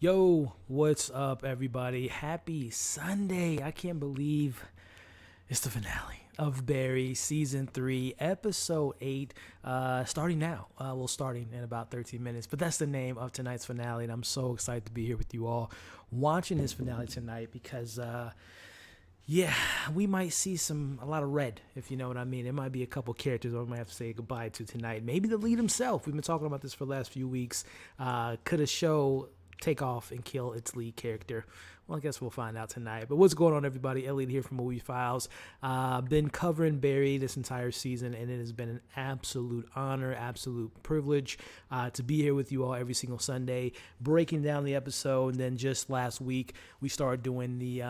Yo, what's up, everybody? Happy Sunday. I can't believe it's the finale of Barry, Season 3, Episode 8, starting now. Starting in about 13 minutes, but that's the name of tonight's finale, and I'm so excited to be here with you all watching this finale tonight because, yeah, we might see a lot of red, if you know what I mean. There might be a couple characters we might have to say goodbye to tonight. Maybe the lead himself. We've been talking about this for the last few weeks. Could a show take off and kill its lead character? Well, I guess we'll find out tonight. But what's going on, everybody? Elliot here from Movie Files. Been covering Barry this entire season, and it has been an absolute honor, absolute privilege to be here with you all every single Sunday, breaking down the episode. And then just last week, we started doing the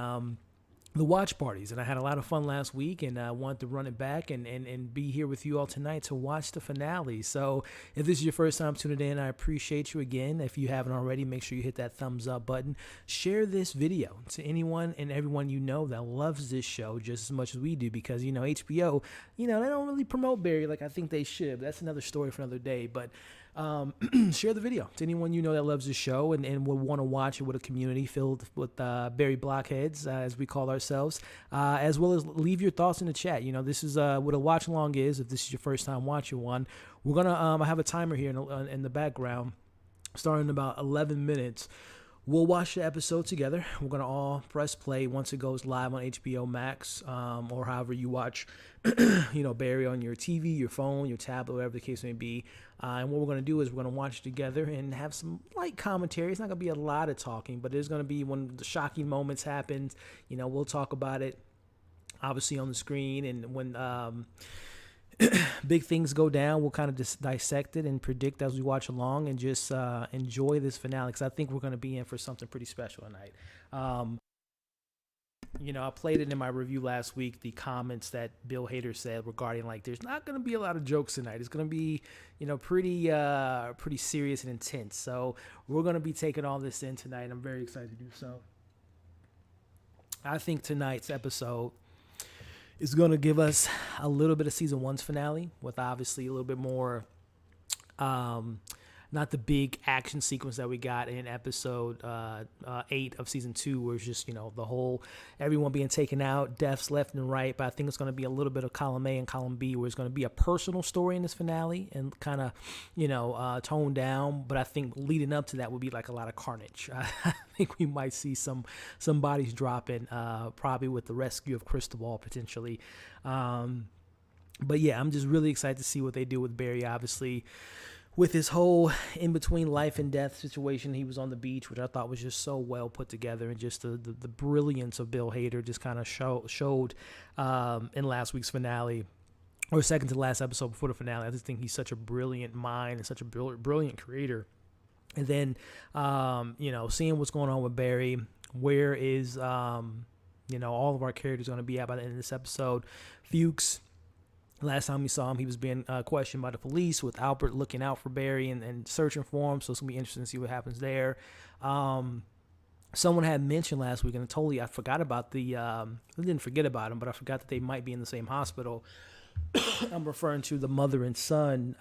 watch parties, and I had a lot of fun last week, and I wanted to run it back and be here with you all tonight to watch the finale. So if this is your first time tuning in, I appreciate you again. If you haven't already, make sure you hit that thumbs up button. Share this video to anyone and everyone you know that loves this show just as much as we do, because HBO, they don't really promote Barry like I think they should. That's another story for another day. But share the video to anyone you know that loves the show and will want to watch it with a community filled with Barry blockheads, as we call ourselves, as well as leave your thoughts in the chat. This is what a watch along is. If this is your first time watching one, we're gonna I have a timer here in the background, starting in about 11 minutes. We'll watch the episode together. We're going to all press play once it goes live on HBO Max, or however you watch, Barry, on your TV, your phone, your tablet, whatever the case may be. And what we're going to do is we're going to watch it together and have some light commentary. It's not going to be a lot of talking, but there's going to be when the shocking moments happen. We'll talk about it, obviously, on the screen. And when big things go down, we'll kind of just dissect it and predict as we watch along, and just enjoy this finale, because I think we're going to be in for something pretty special tonight. I played it in my review last week, the comments that Bill Hader said regarding, like, there's not going to be a lot of jokes tonight. It's going to be, pretty serious and intense. So we're going to be taking all this in tonight, and I'm very excited to do so. I think tonight's episode is going to give us a little bit of season one's finale, with obviously a little bit more, not the big action sequence that we got in episode 8 of season 2, where it's just, the whole, everyone being taken out, deaths left and right. But I think it's going to be a little bit of column A and column B, where it's going to be a personal story in this finale and kind of, toned down. But I think leading up to that would be like a lot of carnage. I think we might see some bodies dropping, probably with the rescue of Cristobal potentially. But yeah, I'm just really excited to see what they do with Barry, obviously, with his whole in-between life and death situation. He was on the beach, which I thought was just so well put together, and just the brilliance of Bill Hader just kind of showed in last week's finale, or second to last episode before the finale. I just think he's such a brilliant mind and such a brilliant creator. And then, seeing what's going on with Barry, where is, all of our characters going to be at by the end of this episode. Fuchs, last time we saw him, he was being questioned by the police, with Albert looking out for Barry and searching for him. So it's going to be interesting to see what happens there. Someone had mentioned last week, and I forgot about I didn't forget about him, but I forgot that they might be in the same hospital. I'm referring to the mother and son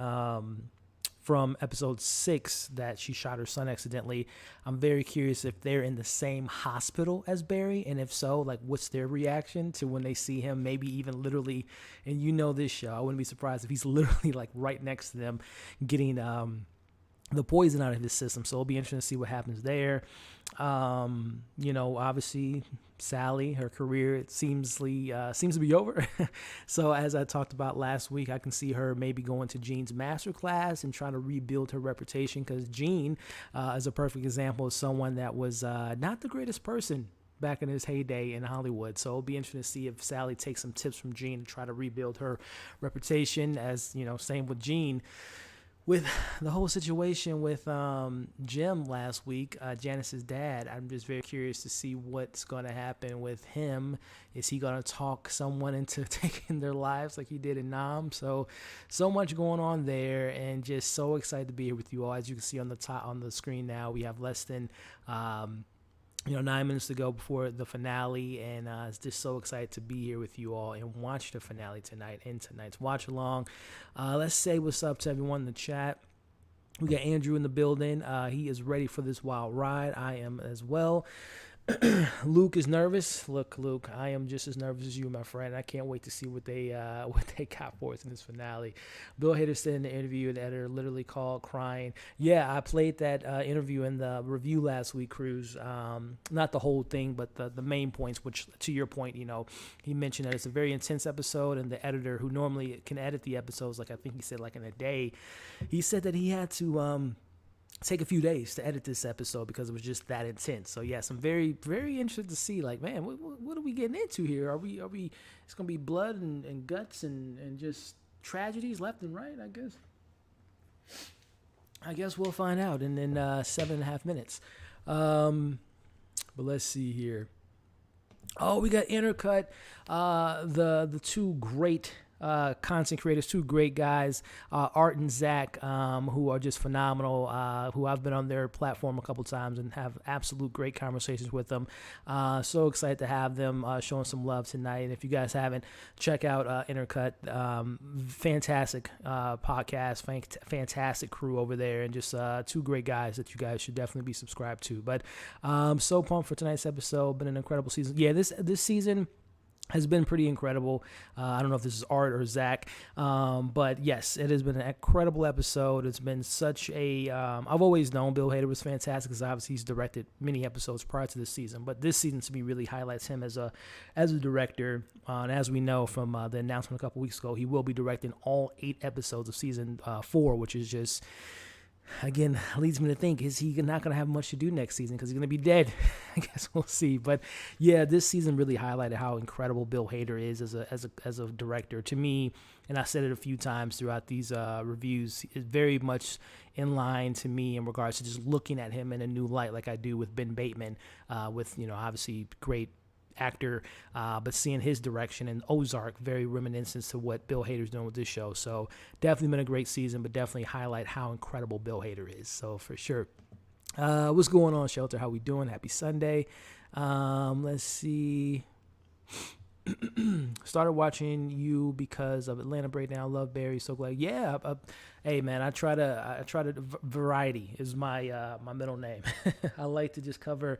from episode 6, that she shot her son accidentally. I'm very curious if they're in the same hospital as Barry, and if so, like, what's their reaction to when they see him, maybe even literally, and this show, I wouldn't be surprised if he's literally like right next to them getting the poison out of his system. So it'll be interesting to see what happens there. Obviously Sally, her career, it seems to be over. So as I talked about last week, I can see her maybe going to Jean's masterclass and trying to rebuild her reputation, because Jean is a perfect example of someone that was not the greatest person back in his heyday in Hollywood. So it'll be interesting to see if Sally takes some tips from Jean to try to rebuild her reputation. As same with Jean. With the whole situation with Jim last week, Janice's dad, I'm just very curious to see what's going to happen with him. Is he going to talk someone into taking their lives like he did in Nam? So much going on there, and just so excited to be here with you all. As you can see on the screen now, we have less than 9 minutes to go before the finale, and it's just so excited to be here with you all and watch the finale tonight in tonight's watch along. Let's say what's up to everyone in the chat. We got Andrew in the building. He is ready for this wild ride. I am as well. Luke is nervous. Look, Luke, I am just as nervous as you, my friend. I can't wait to see what they got for us in this finale. Bill Hader said in the interview, the editor literally called crying. Yeah, I played that interview in the review last week, Cruz. Not the whole thing, but the main points, which, to your point, he mentioned that it's a very intense episode, and the editor, who normally can edit the episodes, like I think he said, like in a day, he said that he had to take a few days to edit this episode because it was just that intense. So yes, I'm very, very interested to see, like, man, what are we getting into here? Are we it's gonna be blood and guts and just tragedies left and right? I guess we'll find out in 7.5 minutes. But let's see here. Oh, we got Intercut, the two great content creators, two great guys, Art and Zach, who are just phenomenal, who I've been on their platform a couple times and have absolute great conversations with them. So excited to have them showing some love tonight. And if you guys haven't, check out Intercut. Fantastic podcast, fantastic crew over there, and just two great guys that you guys should definitely be subscribed to. But so pumped for tonight's episode. Been an incredible season. Yeah, this season has been pretty incredible. I don't know if this is Art or Zach, but yes, it has been an incredible episode. It's been such a I've always known Bill Hader was fantastic because obviously he's directed many episodes prior to this season, but this season to me really highlights him as a director. And as we know from the announcement a couple weeks ago, he will be directing all 8 episodes of season 4, which is just, again, leads me to think, is he not going to have much to do next season because he's going to be dead? I guess we'll see. But yeah, this season really highlighted how incredible Bill Hader is as a director. To me, and I said it a few times throughout these reviews, is very much in line to me in regards to just looking at him in a new light, like I do with Ben Bateman, with obviously great actor, but seeing his direction in Ozark, very reminiscent to what Bill Hader's doing with this show. So definitely been a great season, but definitely highlight how incredible Bill Hader is. So for sure. What's going on, Shelter? How we doing? Happy Sunday. Let's see. Started watching you because of Atlanta Breakdown. Love Barry. So glad. Yeah. Hey man, I try to variety is my my middle name. I like to just cover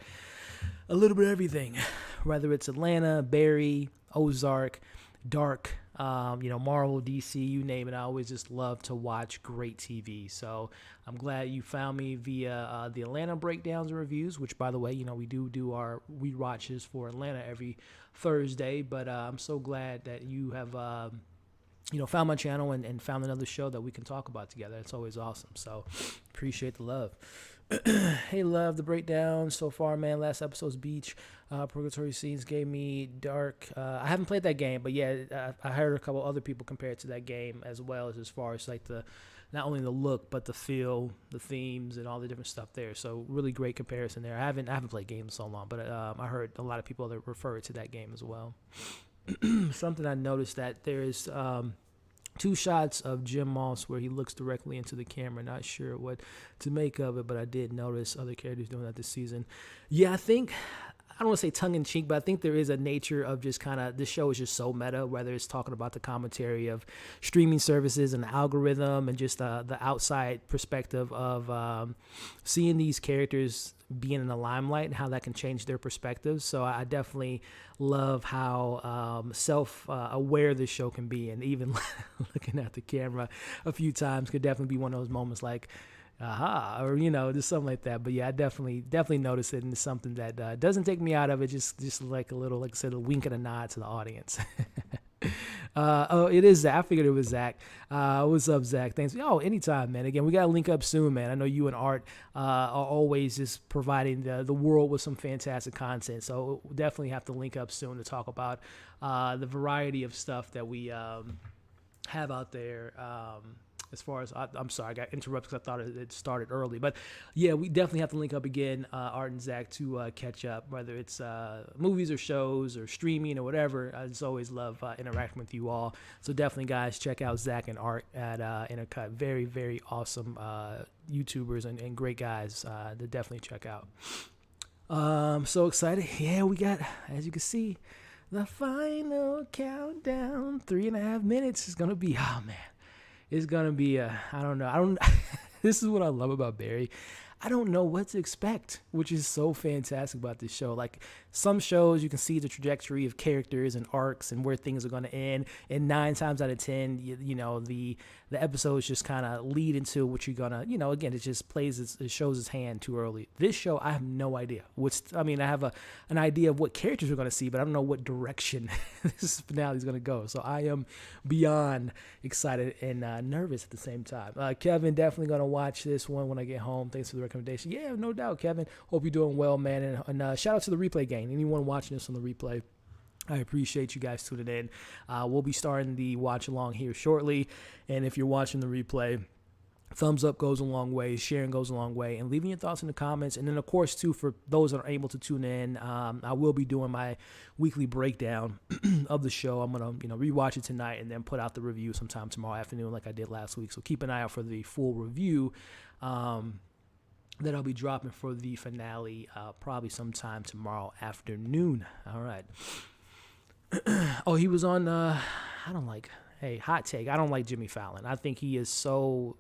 a little bit of everything, whether it's Atlanta, Barry, Ozark, Dark, Marvel, DC, you name it. I always just love to watch great TV. So I'm glad you found me via the Atlanta breakdowns and reviews, which, by the way, we do our rewatches for Atlanta every Thursday. But I'm so glad that you have found my channel and found another show that we can talk about together. It's always awesome. So appreciate the love. Hey, love the breakdown so far, man. Last episode's beach purgatory scenes gave me dark. I haven't played that game, but yeah, I heard a couple other people compare it to that game as well, as far as like the not only the look but the feel, the themes, and all the different stuff there. So really great comparison there. I haven't played games so long, but I heard a lot of people that refer to that game as well. Something I noticed that there is 2 shots of Jim Moss where he looks directly into the camera. Not sure what to make of it, but I did notice other characters doing that this season. Yeah, I don't want to say tongue-in-cheek, but I think there is a nature of just kind of, this show is just so meta, whether it's talking about the commentary of streaming services and the algorithm and just the outside perspective of seeing these characters being in the limelight and how that can change their perspectives. So I definitely love how self-aware this show can be, and even looking at the camera a few times could definitely be one of those moments like, aha, or just something like that. But yeah, I definitely notice it, and it's something that doesn't take me out of it. Just like a little, like I said, a wink and a nod to the audience. Oh, it is Zach. I figured it was Zach. What's up, Zach? Thanks. Oh, anytime, man. Again, we got to link up soon, man. I know you and Art are always just providing the world with some fantastic content. So we'll definitely have to link up soon to talk about the variety of stuff that we have out there. As far as, I'm sorry, I got interrupted because I thought it started early. But yeah, we definitely have to link up again, Art and Zach, to catch up, whether it's movies or shows or streaming or whatever. I just always love interacting with you all. So definitely, guys, check out Zach and Art at Intercut. Very, very awesome YouTubers and great guys to definitely check out. I'm so excited. Yeah, we got, as you can see, the final countdown. 3.5 minutes is going to be, oh, man. It's going to be, I don't know. This is what I love about Barry. I don't know what to expect, which is so fantastic about this show. Like some shows, you can see the trajectory of characters and arcs and where things are going to end. And 9 times out of 10, the episodes just kind of lead into what you're gonna, again, it just it shows its hand too early. This show, I have no idea. I have an idea of what characters we're going to see, but I don't know what direction this finale is going to go. So I am beyond excited and nervous at the same time. Kevin, definitely going to watch this one when I get home. Thanks for the recommendation. Yeah, no doubt, Kevin. Hope you're doing well, man. And shout out to the replay gang. Anyone watching this on the replay, I appreciate you guys tuning in. We'll be starting the watch along here shortly. And if you're watching the replay, thumbs up goes a long way, sharing goes a long way, and leaving your thoughts in the comments. And then, of course, too, for those that are able to tune in, I will be doing my weekly breakdown of the show. I'm going to, rewatch it tonight and then put out the review sometime tomorrow afternoon like I did last week. So keep an eye out for the full review that I'll be dropping for the finale probably sometime tomorrow afternoon. All right. Oh, he was on, hot take. I don't like Jimmy Fallon. I think he is so,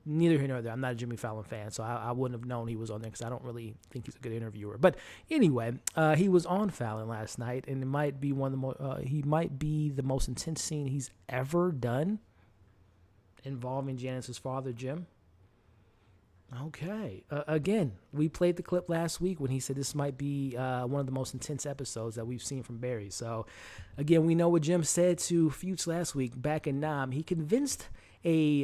neither here nor there. I'm not a Jimmy Fallon fan, so I wouldn't have known he was on there because I don't really think he's a good interviewer. But anyway, he was on Fallon last night, and it might be he might be the most intense scene he's ever done involving Janice's father, Jim. Okay. Again, we played the clip last week when he said this might be one of the most intense episodes that we've seen from Barry. So, again, we know what Jim said to Fuchs last week back in Nam. He convinced a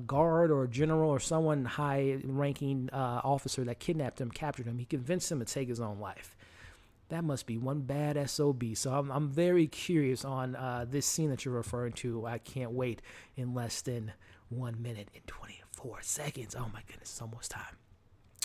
guard or a general or someone high-ranking officer that kidnapped him, captured him. He convinced him to take his own life. That must be one bad SOB. So I'm very curious on this scene that you're referring to. I can't wait in less than 1 minute and 24 seconds. Oh my goodness, it's almost time.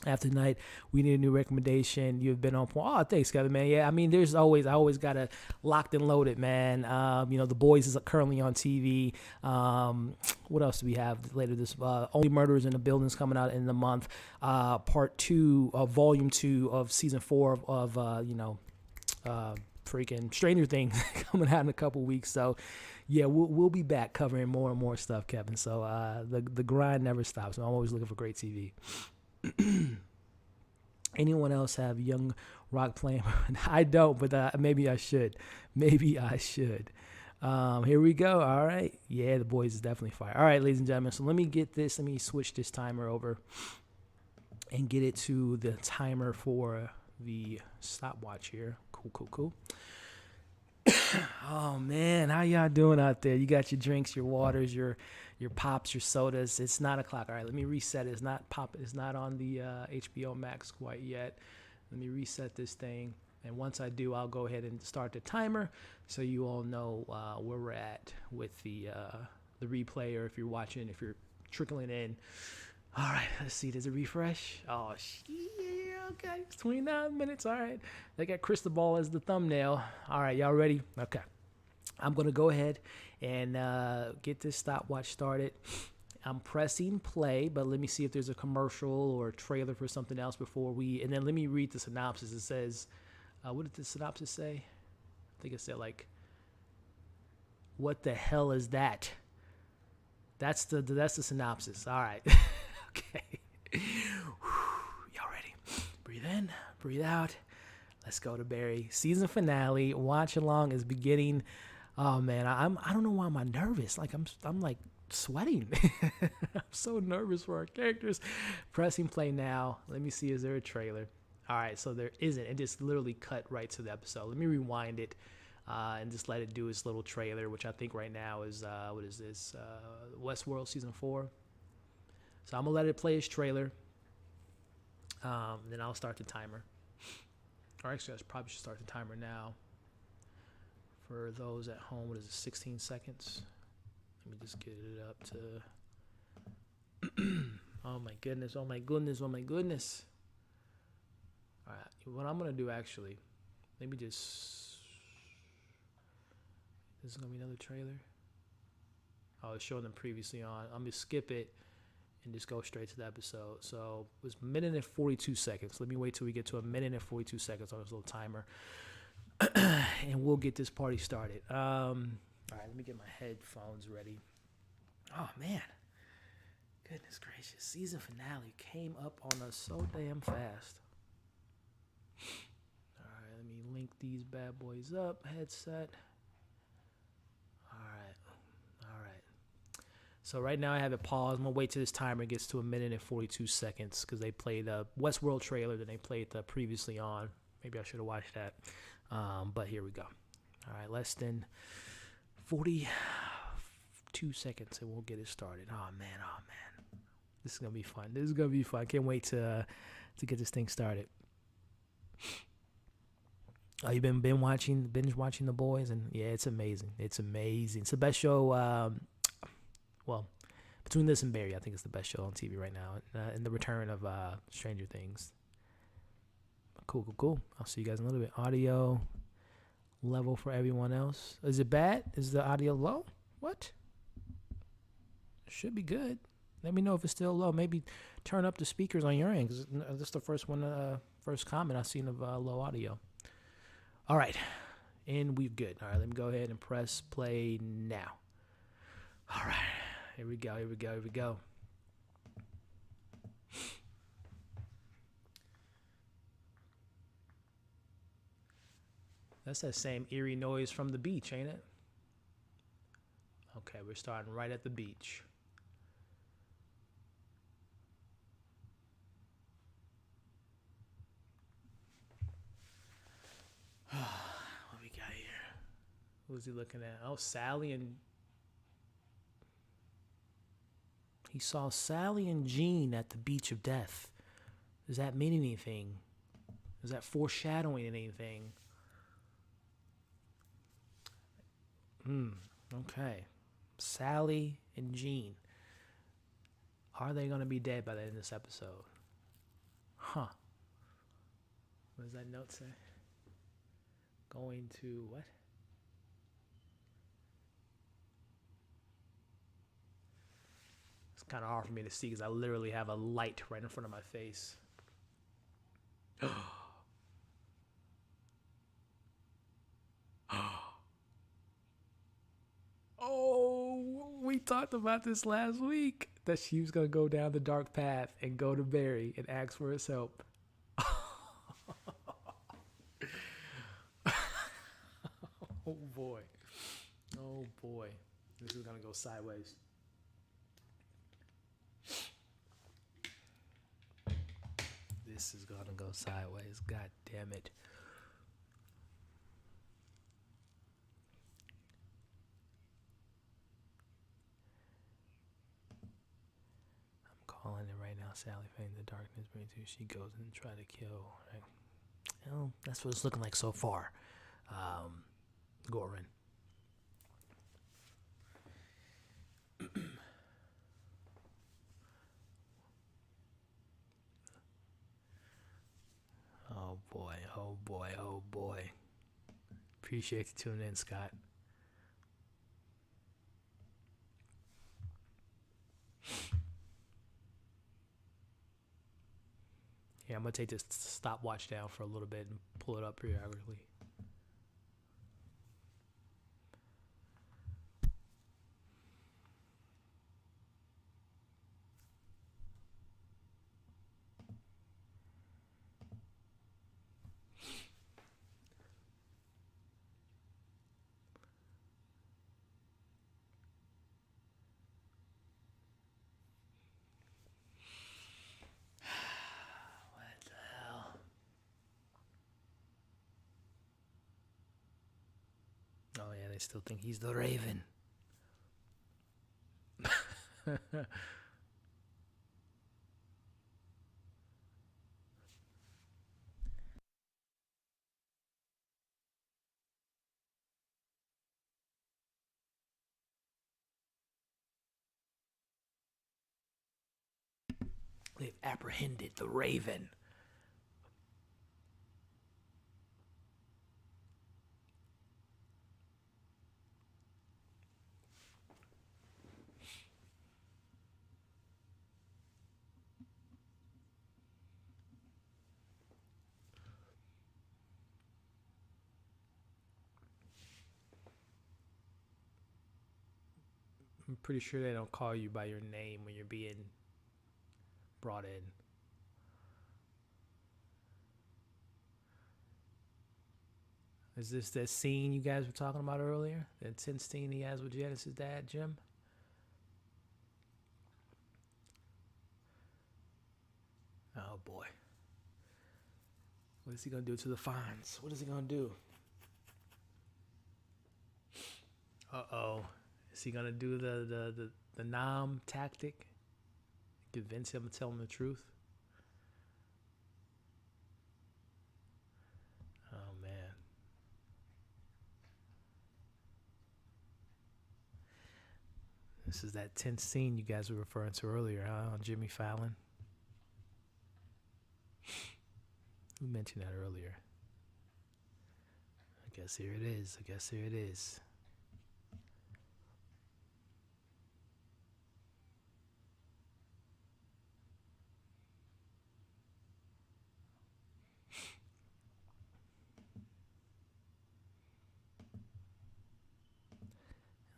After tonight, we need a new recommendation. You've been on point. Oh, thanks, Kevin, man. Yeah, I mean, I always got to locked and loaded, man. The Boys is currently on TV. What else do we have later this? Only Murders in the Building's coming out in the month. Part 2 of Volume 2 of Season 4 of freaking Stranger Things coming out in a couple weeks. So, yeah, we'll be back covering more and more stuff, Kevin. So the grind never stops. I'm always looking for great TV. Anyone else have Young Rock playing? I don't, but maybe I should. Here we go. All right. Yeah, the Boys is definitely fire. All right, ladies and gentlemen. So let me switch this timer over and get it to the timer for the stopwatch here. Cool. Oh man, how y'all doing out there? You got your drinks, your waters, your pops, your sodas. It's 9 o'clock. All right, let me reset it. It's not on the HBO Max quite yet. Let me reset this thing, and once I do, I'll go ahead and start the timer so you all know where we're at with the replay, or if you're watching, if you're trickling in. All right, let's see. Does it refresh? Oh, yeah, okay. It's 29 minutes. All right. They got Crystal Ball as the thumbnail. All right, y'all ready? Okay. I'm going to go ahead and get this stopwatch started. I'm pressing play, but let me see if there's a commercial or a trailer for something else and then let me read the synopsis. It says, what did the synopsis say? I think it said, what the hell is that? That's the synopsis. All right. Okay. Y'all ready? Breathe in, breathe out. Let's go to Barry. Season finale. Watch along is beginning. Oh man, I don't know why I'm nervous. I'm like sweating. I'm so nervous for our characters. Pressing play now. Let me see. Is there a trailer? All right. So there isn't. It just literally cut right to the episode. Let me rewind it. And just let it do its little trailer, which I think right now is, what is this? Westworld Season 4. So I'm going to let it play its trailer. Then I'll start the timer. Or actually, I probably should start the timer now. For those at home, what is it, 16 seconds? Let me just get it up to... Oh my goodness. All right. What I'm going to do, actually, let me just... This is going to be another trailer. Oh, it's showing them previously on. I'm going to skip it and just go straight to the episode. So it was 1 minute and 42 seconds. Let me wait till we get to 1 minute and 42 seconds on this little timer. And we'll get this party started. All right, let me get my headphones ready. Oh, man. Goodness gracious. Season finale came up on us so damn fast. Alright, let me link these bad boys up. Headset. Alright. So right now I have it paused. I'm going to wait till this timer gets to 1 minute and 42 seconds because they played a Westworld trailer that they played previously on. Maybe I should have watched that. But here we go. Alright, less than 42 seconds and we'll get it started. Oh man. This is going to be fun. Can't wait to get this thing started. Oh, you been binge watching The Boys? And yeah, it's amazing. It's the best show. Well, between this and Barry, I think it's the best show on TV right now. And the return of Stranger Things. Cool. I'll see you guys in a little bit. Audio level for everyone else. Is it bad? Is the audio low? What? Should be good. Let me know if it's still low. Maybe turn up the speakers on your end, because this is the first comment I've seen of low audio. All right, and we're good. All right, let me go ahead and press play now. All right, here we go. That's that same eerie noise from the beach, ain't it? Okay, we're starting right at the beach. What we got here? Who's he looking at? Oh, Sally and... He saw Sally and Jean at the beach of death. Does that mean anything? Is that foreshadowing anything? Okay. Sally and Jean. Are they going to be dead by the end of this episode? Huh. What does that note say? Going to what? It's kind of hard for me to see because I literally have a light right in front of my face. Oh, we talked about this last week. That she was going to go down the dark path and go to Barry and ask for his help. Oh boy. This is going to go sideways. God damn it. I'm calling it right now. Sally fading the darkness. She goes and try to kill. Right? Well, that's what it's looking like so far. Goran. Oh boy. Appreciate you tuning in, Scott. Yeah, I'm going to take this stopwatch down for a little bit and pull it up periodically. Oh yeah, they still think he's the Raven. They've apprehended the Raven. I'm pretty sure they don't call you by your name when you're being brought in. Is this that scene you guys were talking about earlier? That tense scene he has with Janice's dad, Jim? Oh boy. What is he gonna do to the Fonz? What is he gonna do? Uh-oh. Is he gonna do the Nam tactic? Convince him to tell him the truth? Oh man. This is that tense scene you guys were referring to earlier, huh? On Jimmy Fallon. Who mentioned that earlier? I guess here it is. Let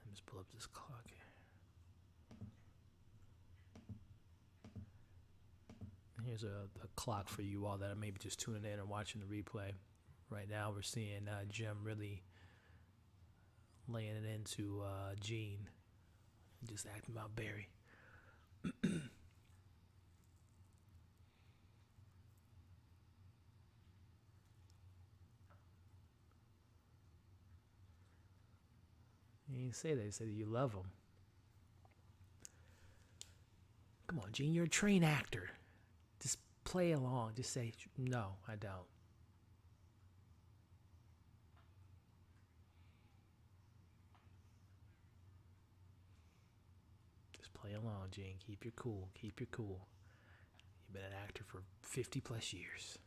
me just pull up this clock here. Here's a clock for you all that are maybe just tuning in and watching the replay. Right now we're seeing Jim really laying it into Gene. Just acting about Barry. He didn't say that. He said you love him. Come on, Gene, you're a trained actor. Just play along. Just say, no, I don't. Just play along, Gene. Keep your cool. You've been an actor for 50 plus years.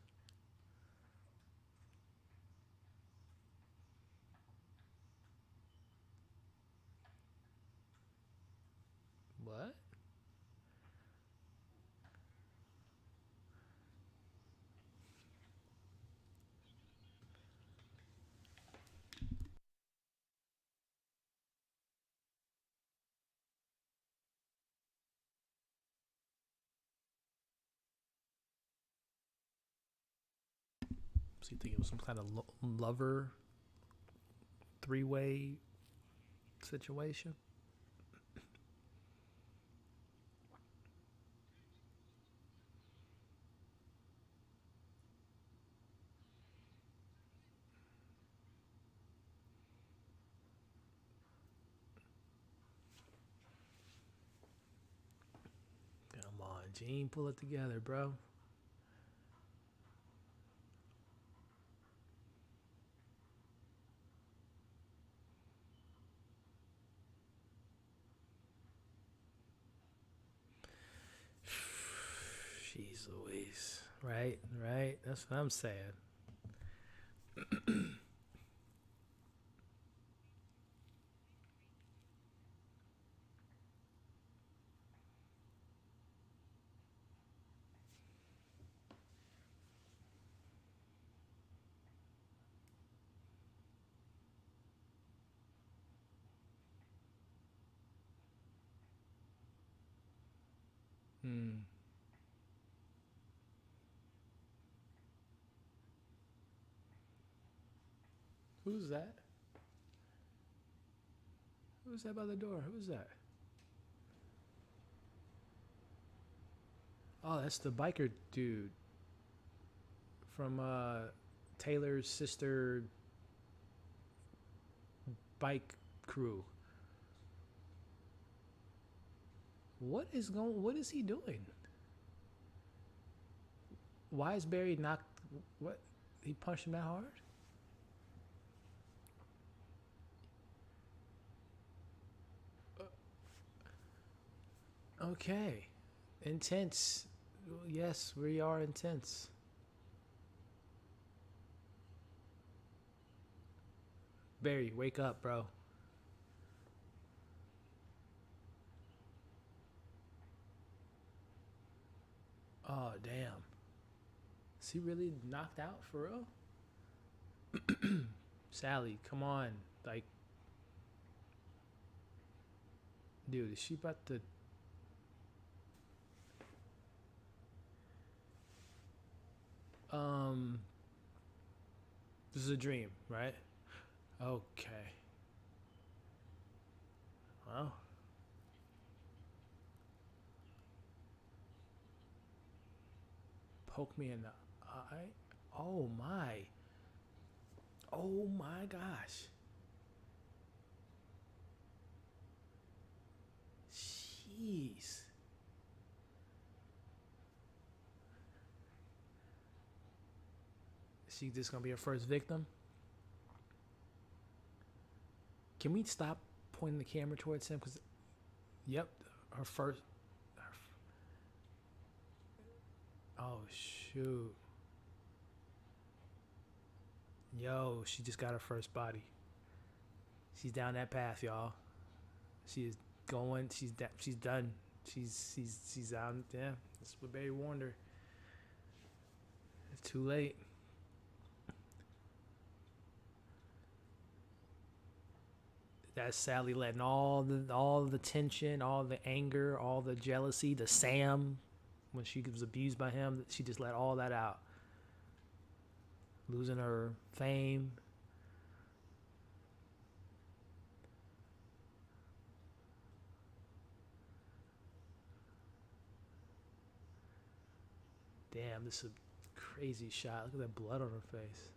What? So you think it was some kind of lover three-way situation? Come on, Gene, pull it together, bro. Jeez Louise. Right? That's what I'm saying. Who's that? Who's that by the door? Who's that? Oh, that's the biker dude from Taylor's sister bike crew. What is he doing? Why is Barry knocked? What? He punched him that hard? Okay. Intense. Yes, we are intense. Barry, wake up, bro. Oh, damn. Is he really knocked out for real? Sally, come on. Like, dude, is she about to... Um, this is a dream, right? Okay. Well, poke me in the eye. Oh my. Oh my gosh. Jeez. Is she just gonna be her first victim? Can we stop pointing the camera towards him? Cause, yep, her first. Oh shoot. Yo, she just got her first body. She's down that path, y'all. She is going. She's done. She's out. Yeah, that's what Barry warned her. It's too late. That's Sally letting all the tension, all the anger, all the jealousy, the Sam when she was abused by him. She just let all that out. Losing her fame. Damn, this is a crazy shot. Look at that blood on her face.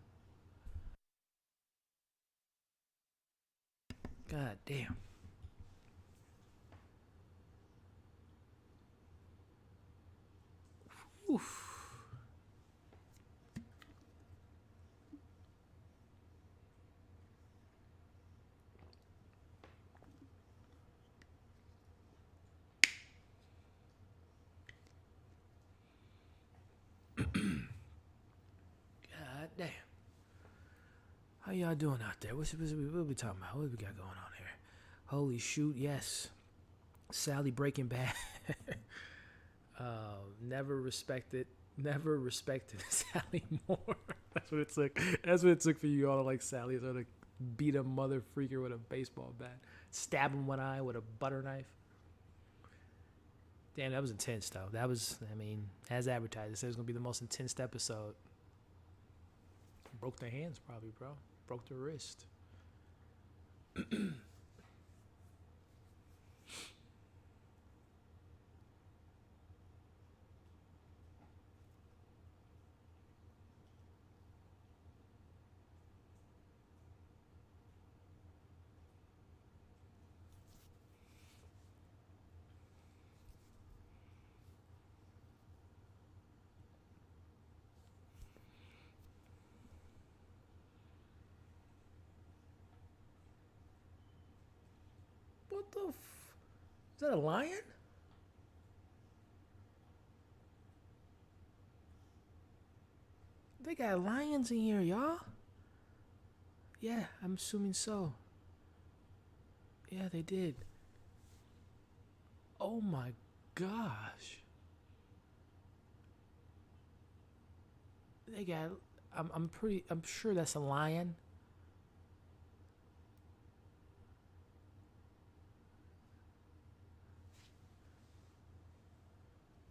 God damn. Oof. God damn. How y'all doing out there? What we talking about? What we got going on here? Holy shoot, yes. Sally Breaking Bad. Never respected Sally more. That's what it took. That's what it took for you all to like Sally. So to beat a mother freaker with a baseball bat, stab him one eye with a butter knife. Damn, that was intense though. That was, I mean, as advertised, it said it was gonna be the most intense episode. Broke their hands probably, bro. Broke their wrist. What the is that a lion? They got lions in here, y'all. Yeah, I'm assuming so. Yeah, they did. Oh my gosh. They got. I'm sure that's a lion.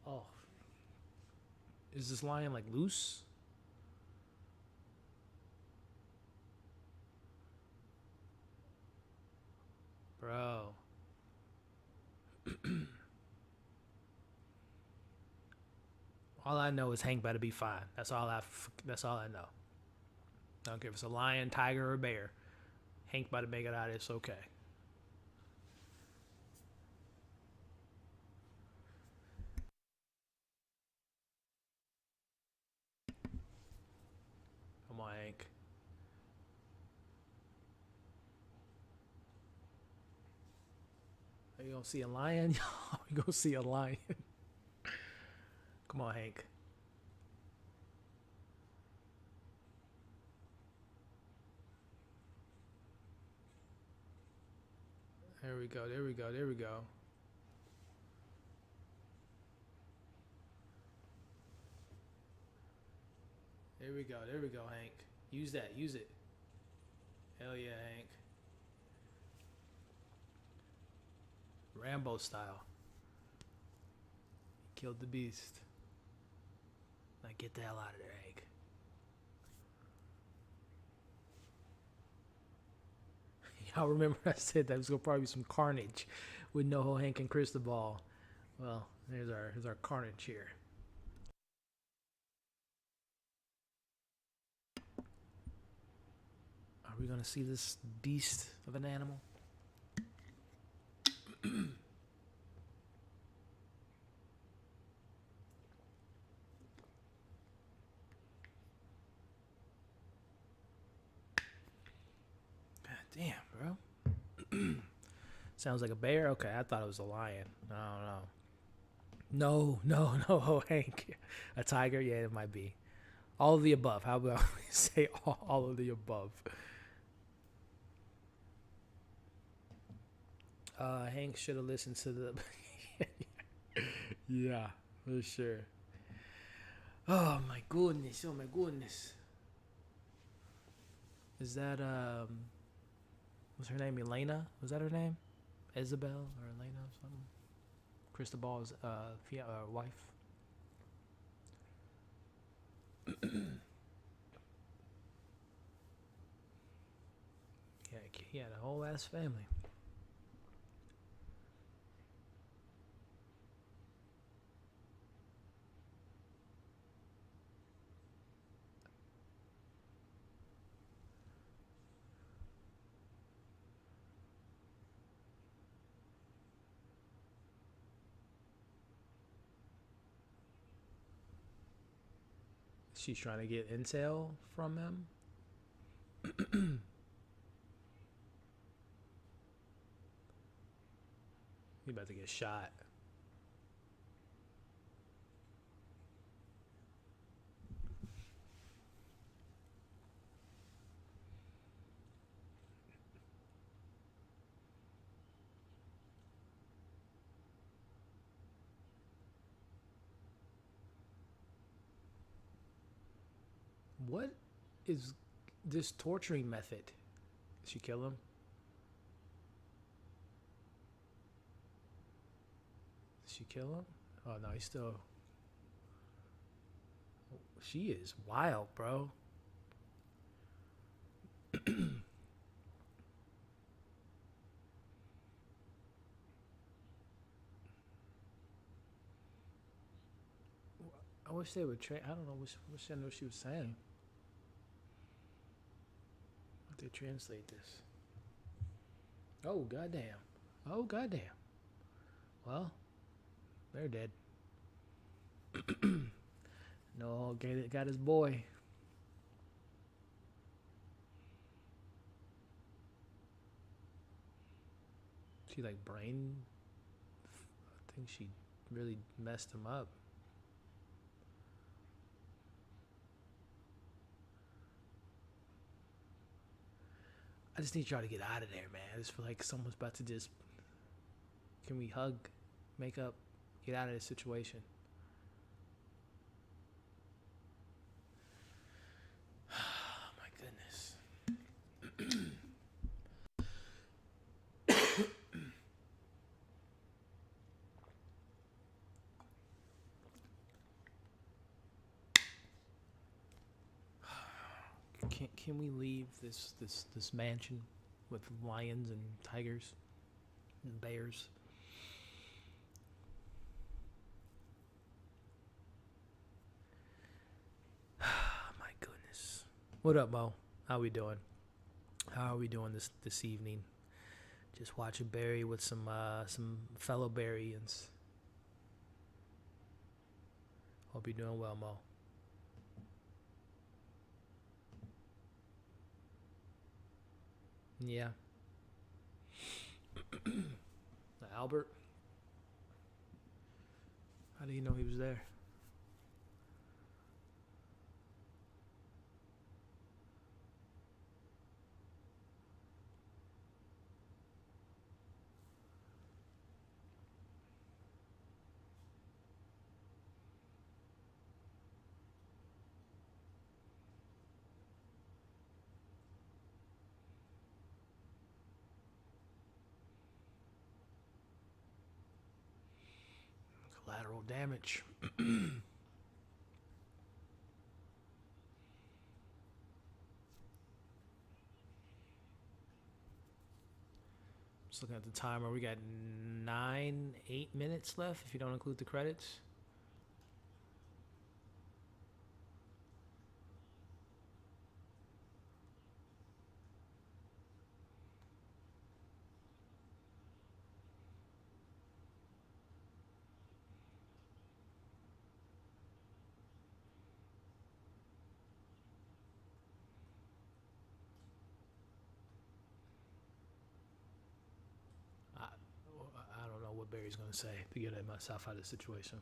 Oh, is this lion like loose? Bro. All I know is Hank better be fine. That's all I know. I don't care if it's a lion, tiger, or bear. Hank better make it out. It's okay. Come on, Hank. Are you gonna see a lion? You gonna see a lion? Come on, Hank. There we go. There we go. There we go. There we go. There we go, Hank. Use that. Use it. Hell yeah, Hank. Rambo style. Killed the beast. Now get the hell out of there, Hank. I remember I said that was gonna probably be some carnage with NoHo Hank and Cristobal. Well, here's our carnage here. Are we gonna see this beast of an animal? God damn, bro. Sounds like a bear. Okay, I thought it was a lion. I don't know. No, no, no, oh, Hank. A tiger? Yeah, it might be. All of the above. How about we say all of the above? Hank should have listened to the. Yeah, for sure. Oh my goodness! Oh my goodness! Is that what's her name? Elena? Was that her name? Isabel or Elena or something? Cristobal's wife. Yeah, he had a whole ass family. She's trying to get intel from him. He about to get shot. What is this torturing method? Did she kill him? Did she kill him? Oh no, he's still. She is wild, bro. I wish they would I don't know. Wish I knew what she was saying. What they translate this? Oh goddamn! Oh goddamn! Well, they're dead. No, got his boy. She like brain. I think she really messed him up. I just need y'all to get out of there, man. I just feel like someone's about to just. Can we hug, make up, get out of this situation? Oh my goodness. Can we leave this mansion with lions and tigers and bears? My goodness. What up, Mo? How we doing? How are we doing this evening? Just watching Barry with some fellow Barryans. Hope you're doing well, Mo. Yeah. Albert. How do you know he was there? Collateral damage. Just looking at the timer, we got 8 minutes left if you don't include the credits. I, I don't know what Barry's going to say to get myself out of the situation.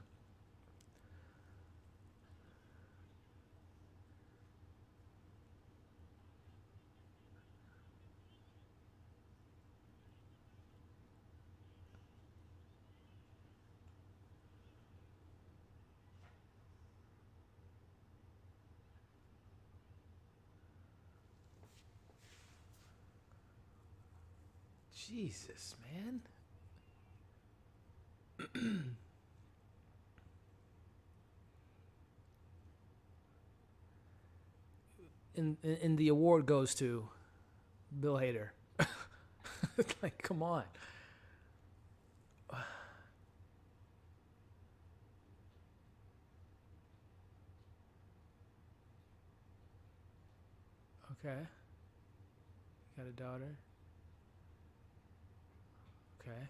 Jesus, man. And the award goes to Bill Hader. Like, come on. Okay. Got a daughter. Okay.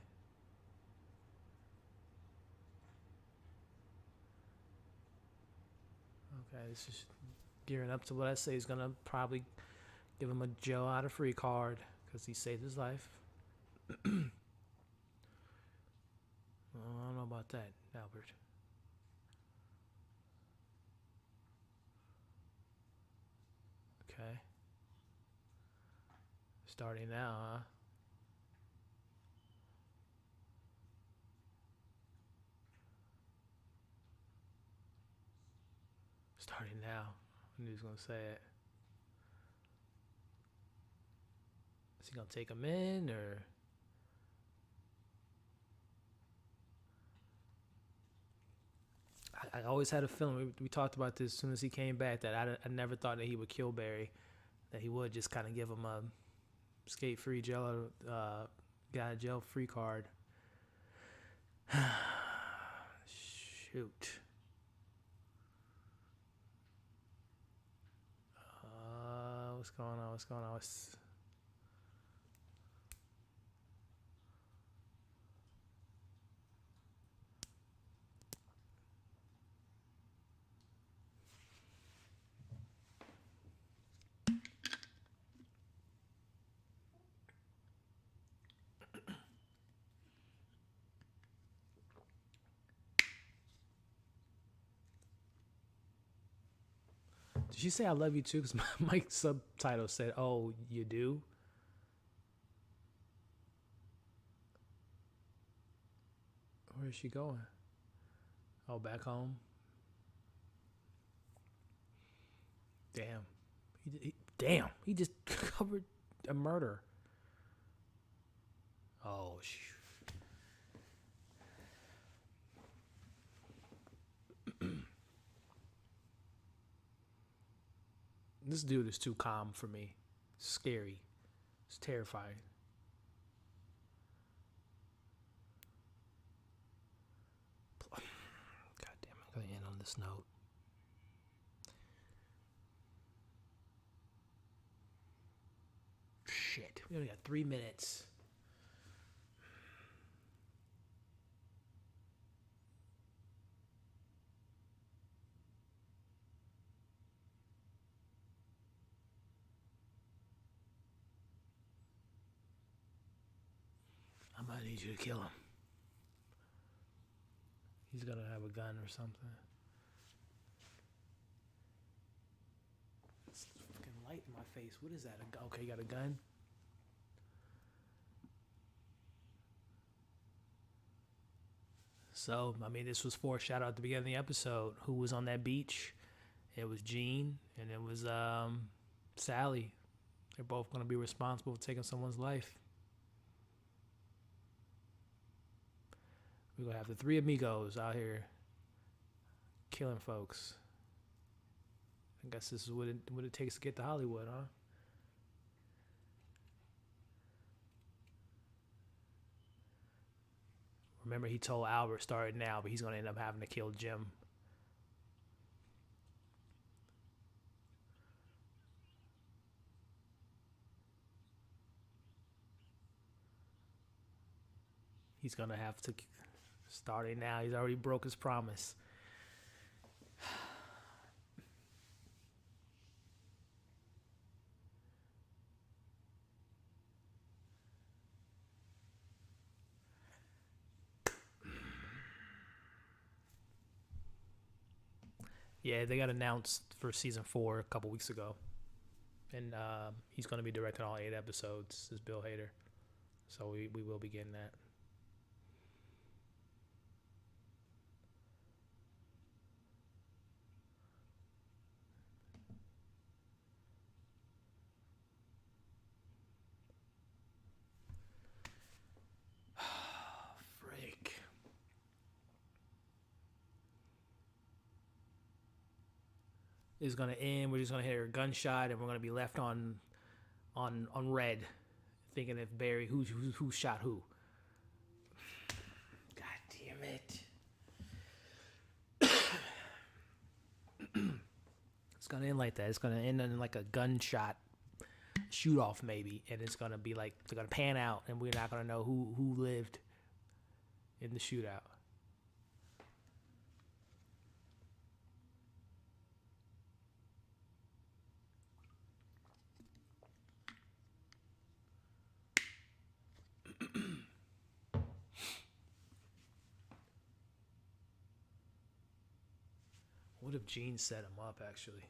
Okay, this is gearing up to what I say. He's gonna probably give him a Joe out of free card because he saved his life. I don't know about that, Albert. Okay. Starting now, huh? Starting now. I knew he was gonna say it. Is he gonna take him in or? I always had a feeling. We talked about this as soon as he came back that I never thought that he would kill Barry. That he would just kind of give him a skate-free jail, got a jail-free card. Shoot. What's going on? What's going on? Did she say I love you too? Because my subtitle said, "Oh, you do." Where is she going? Oh, back home. Damn. Damn. He just covered a murder. Oh, This dude is too calm for me. It's scary. It's terrifying. God damn it. I'm going to end on this note. Shit. We only got 3 minutes. I might need you to kill him. He's gonna have a gun or something. It's fucking light in my face. What is that? Okay, you got a gun? So, I mean, this was foreshadowed at the beginning of the episode. Who was on that beach? It was Gene and it was Sally. They're both going to be responsible for taking someone's life. We're going to have the three amigos out here killing folks. I guess this is what it takes to get to Hollywood, huh? Remember, he told Albert start it now, but he's gonna end up having to kill Jim. He's gonna have to start it now. He's already broke his promise. Yeah, they got announced for season 4 a couple weeks ago, and he's going to be directing all 8 episodes. Is Bill Hader, so we will be getting that. Frick. It's gonna end. We're just gonna hear a gunshot, and we're gonna be left on red, thinking if Barry who shot who. God damn it! It's gonna end like that. It's gonna end in like a gunshot shoot off maybe, and it's gonna be like they're gonna pan out, and we're not gonna know who lived in the shootout. What if Gene set him up, actually?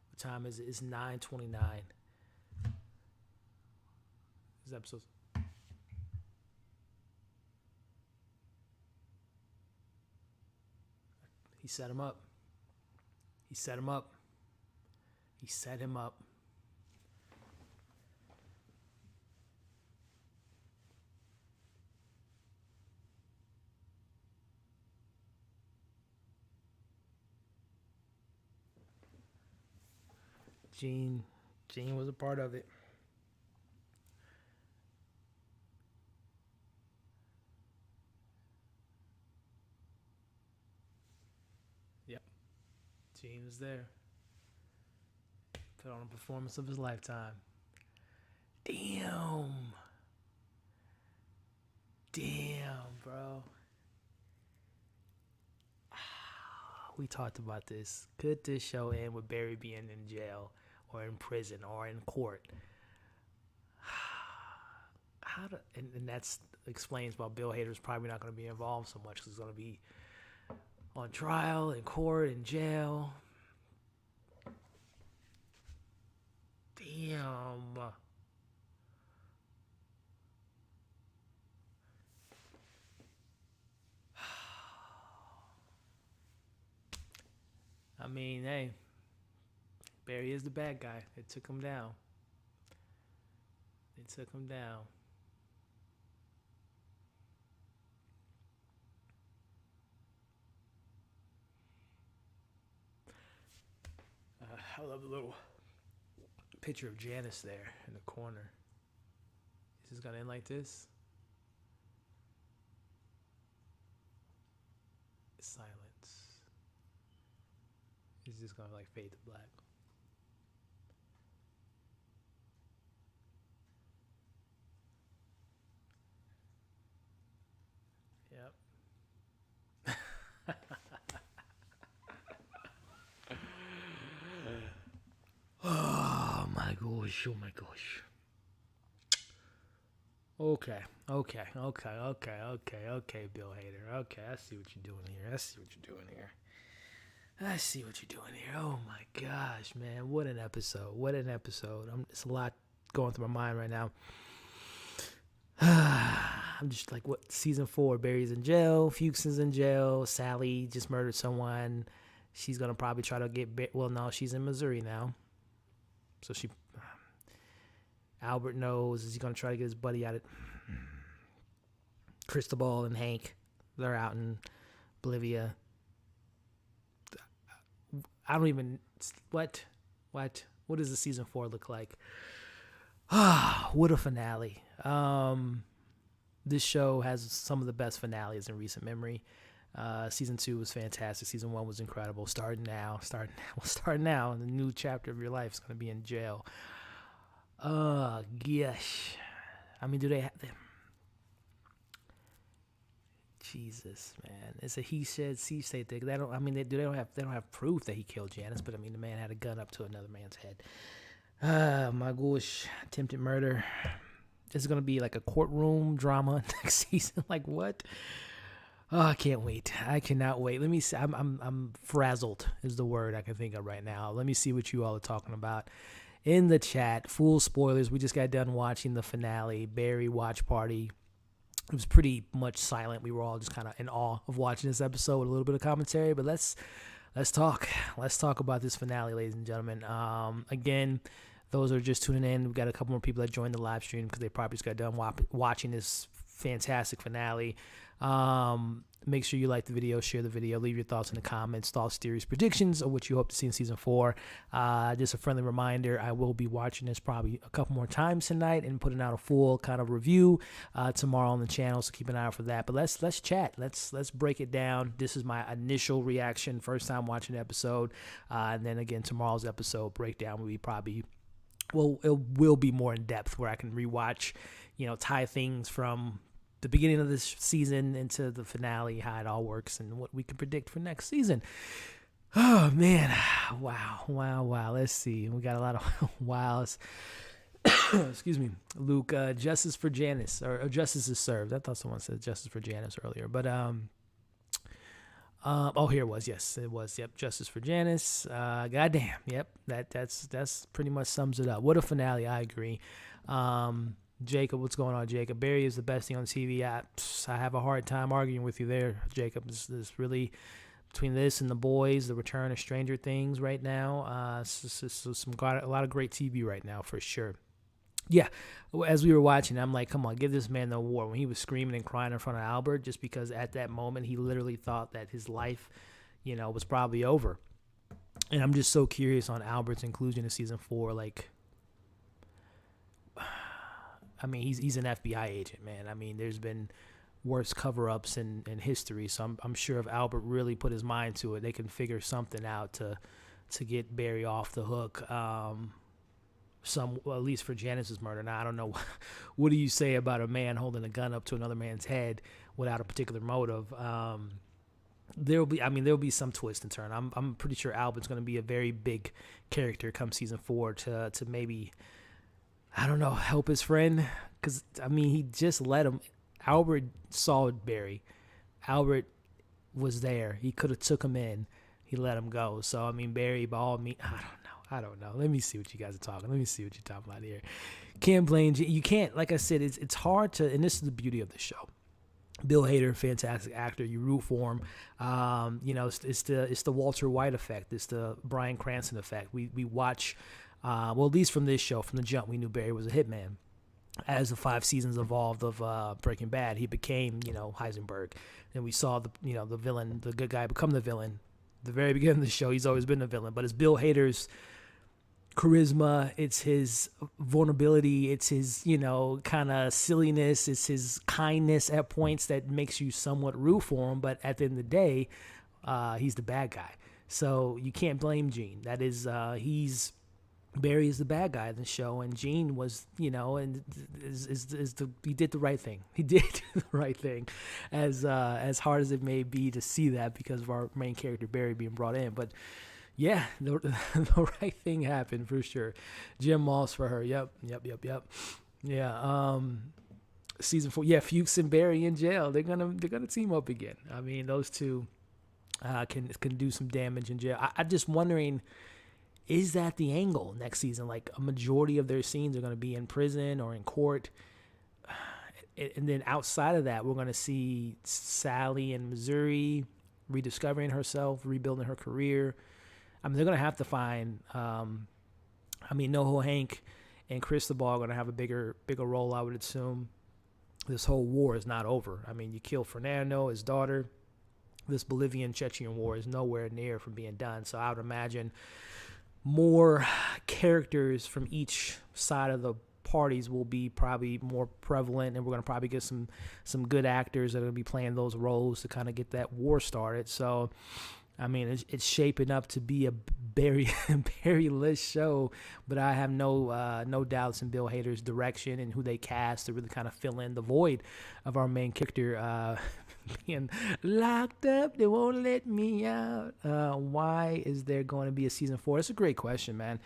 What time is it? It's 9:29. This episode. He set him up. He set him up. He set him up. Gene was a part of it. Yep. Gene was there. Put on a performance of his lifetime. Damn, bro. We talked about this. Could this show end with Barry being in jail or in prison or in court? And that's explains why Bill Hader's probably not going to be involved so much, because he's going to be on trial, in court, in jail. Damn. I mean, hey, Barry is the bad guy. It took him down. It took him down. I love the little picture of Janice there in the corner. Is this gonna end like this? Silence. Is this gonna like fade to black? Yep. Oh my gosh, oh my gosh. Okay, Bill Hader. Okay, I see what you're doing here. Oh my gosh, man. What an episode. It's a lot going through my mind right now. I'm just like, what? Season 4, Barry's in jail. Fuchs is in jail. Sally just murdered someone. She's going to probably try to get... Well, no, she's in Missouri now. So Albert knows. Is he going to try to get his buddy out of... Cristobal and Hank, they're out in Bolivia. I don't even what does the season 4 look like? Ah, what a finale. This show has some of the best finales in recent memory. Season 2 was fantastic. Season 1 was incredible. Starting now. The new chapter of your life is going to be in jail. Gosh. I mean, do they have them? Jesus, man, it's a he said, she said thing. They don't have proof that he killed Janice, but I mean, the man had a gun up to another man's head. My gosh, attempted murder. This is gonna be like a courtroom drama next season. Like what? Oh, I can't wait. I cannot wait. Let me see. I'm frazzled is the word I can think of right now. Let me see what you all are talking about in the chat. Full spoilers. We just got done watching the finale, Barry watch party. It was pretty much silent. We were all just kind of in awe of watching this episode with a little bit of commentary. But let's talk. Let's talk about this finale, ladies and gentlemen. Again, those are just tuning in. We've got a couple more people that joined the live stream because they probably just got done watching this fantastic finale. Make sure you like the video, share the video, leave your thoughts in the comments, thoughts, theories, predictions of what you hope to see in season 4. Just a friendly reminder, I will be watching this probably a couple more times tonight and putting out a full kind of review tomorrow on the channel, so keep an eye out for that. But let's chat. Let's break it down. This is my initial reaction, first time watching the episode, and then again tomorrow's episode breakdown will be probably it will be more in depth where I can rewatch, tie things from the beginning of this season into the finale, how it all works and what we can predict for next season. Oh man, wow. Let's see, we got a lot of wows. Excuse me, Luke. Justice for Janice, or justice is served. I thought someone said justice for Janice earlier, but here it was. Yes, it was. Yep, justice for Janice. Goddamn. Yep, that's pretty much sums it up. What a finale. I agree. Jacob, what's going on, Jacob? Barry is the best thing on TV. I have a hard time arguing with you there, Jacob. This really, between this and The Boys, the return of Stranger Things right now, a lot of great TV right now for sure. Yeah, as we were watching, I'm like, come on, give this man the award. When he was screaming and crying in front of Albert, just because at that moment he literally thought that his life, was probably over. And I'm just so curious on Albert's inclusion in season 4. Like, I mean, he's an FBI agent, man. I mean, there's been worse cover-ups in history, so I'm sure if Albert really put his mind to it, they can figure something out to get Barry off the hook. At least for Janice's murder. Now, I don't know. What do you say about a man holding a gun up to another man's head without a particular motive? There'll be some twist and turn. I'm pretty sure Albert's going to be a very big character come season 4 to maybe, I don't know, help his friend. Because, I mean, he just let him. Albert saw Barry. Albert was there. He could have took him in. He let him go. So, I mean, Barry, by all means, I don't know. Let me see what you guys are talking. Let me see what you're talking about here. Can't blame you. You can't, like I said, it's hard to, and this is the beauty of the show. Bill Hader, fantastic actor. You root for him. It's the Walter White effect. It's the Bryan Cranston effect. We watch, at least from this show, from the jump, we knew Barry was a hitman. As the 5 seasons evolved of Breaking Bad, he became, Heisenberg. And we saw the villain, the good guy, become the villain. The very beginning of the show, he's always been a villain. But it's Bill Hader's charisma, it's his vulnerability, it's his, kind of silliness, it's his kindness at points that makes you somewhat root for him. But at the end of the day, he's the bad guy. So you can't blame Gene. That is, Barry is the bad guy in the show, and Gene was, he did the right thing. He did the right thing, as hard as it may be to see that because of our main character Barry being brought in. But yeah, the right thing happened for sure. Jim Moss for her. Yep. Yeah. Season 4. Yeah, Fuchs and Barry in jail. They're gonna team up again. I mean, those two can do some damage in jail. I'm just wondering, is that the angle next season? Like, a majority of their scenes are going to be in prison or in court. And then outside of that, we're going to see Sally in Missouri rediscovering herself, rebuilding her career. I mean, they're going to have to find, NoHo Hank and Cristobal are going to have a bigger role, I would assume. This whole war is not over. I mean, you kill Fernando, his daughter. this Bolivian Chechen war is nowhere near from being done. So I would imagine more characters from each side of the parties will be probably more prevalent, and we're going to probably get some good actors that are going to be playing those roles to kind of get that war started. So I mean, it's shaping up to be a Barry-less show, but I have no doubts in Bill Hader's direction and who they cast to really kind of fill in the void of our main character being locked up. They won't let me out. Why is there going to be a season 4? It's a great question, man.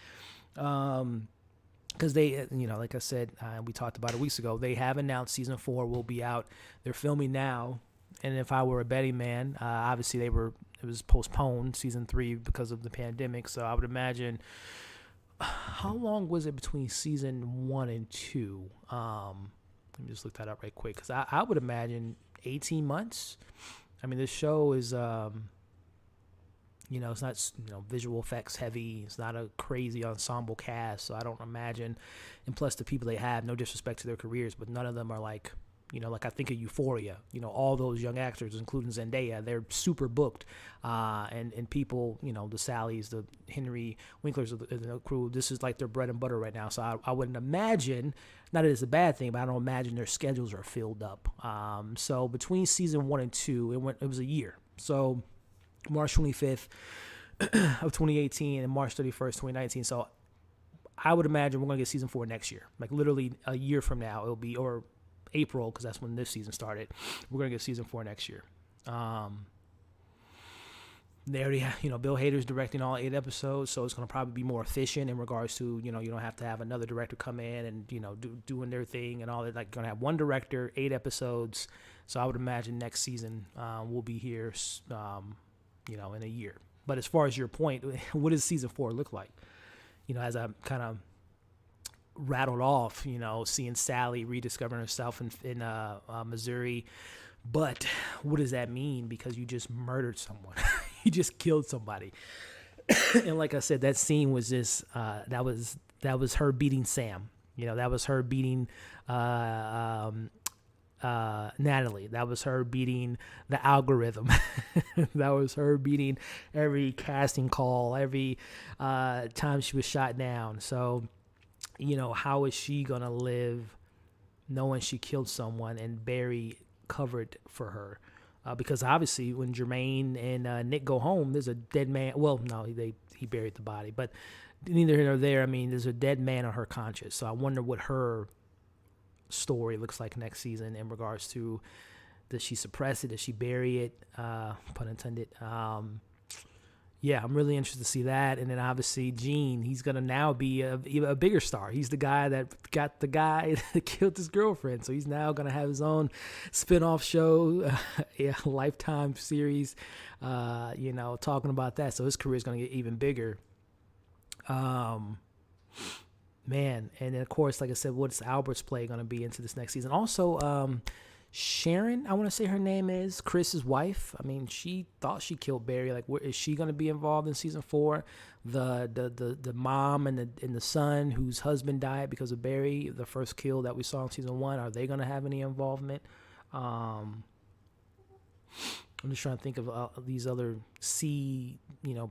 Because they, like I said, we talked about it weeks ago, they have announced season 4 will be out. They're filming now. And if I were a betting man, obviously it was postponed, season 3, because of the pandemic. So I would imagine, how long was it between season 1 and 2? Let me just look that up right quick, because I would imagine 18 months. I mean, this show is, it's not, visual effects heavy. It's not a crazy ensemble cast. So I don't imagine, and plus the people they have, no disrespect to their careers, but none of them are like, like I think of Euphoria, all those young actors, including Zendaya, they're super booked. And people, the Sallys, the Henry Winklers of the crew, this is like their bread and butter right now. So I wouldn't imagine, not that it's a bad thing, but I don't imagine their schedules are filled up. So between season 1 and 2, it was a year. So March 25th of 2018 and March 31st, 2019. So I would imagine we're going to get season 4 next year. Like literally a year from now, it'll be, or April, because that's when this season started. We're going to get season 4 next year. They already have, Bill Hader's directing all 8 episodes, so it's going to probably be more efficient in regards to, you don't have to have another director come in and, doing their thing and all that. Like, going to have one director, 8 episodes. So I would imagine next season we'll be here, in a year. But as far as your point, what does season 4 look like? As I kind of rattled off, seeing Sally rediscovering herself in Missouri. But what does that mean? Because you just murdered someone. You just killed somebody. And like I said, that scene was just, that was her beating Sam. That was her beating Natalie. That was her beating the algorithm. That was her beating every casting call, every time she was shot down. So, how is she going to live knowing she killed someone and Barry covered for her? Because obviously when Jermaine and Nick go home, there's a dead man. Well, no, he buried the body, but neither here nor there. I mean, there's a dead man on her conscience. So I wonder what her story looks like next season in regards to, does she suppress it? Does she bury it? Pun intended. Yeah, I'm really interested to see that. And then obviously Gene, he's going to now be a bigger star. He's the guy that got the guy that killed his girlfriend. So he's now going to have his own spinoff show, a Lifetime series, talking about that. So his career is going to get even bigger. Man. And then, of course, like I said, what's Albert's play going to be into this next season? Also, Sharon, I want to say her name is, Chris's wife. I mean, she thought she killed Barry. Like, is she going to be involved in season 4? The mom and the son whose husband died because of Barry, the first kill that we saw in season 1, are they going to have any involvement? I'm just trying to think of these other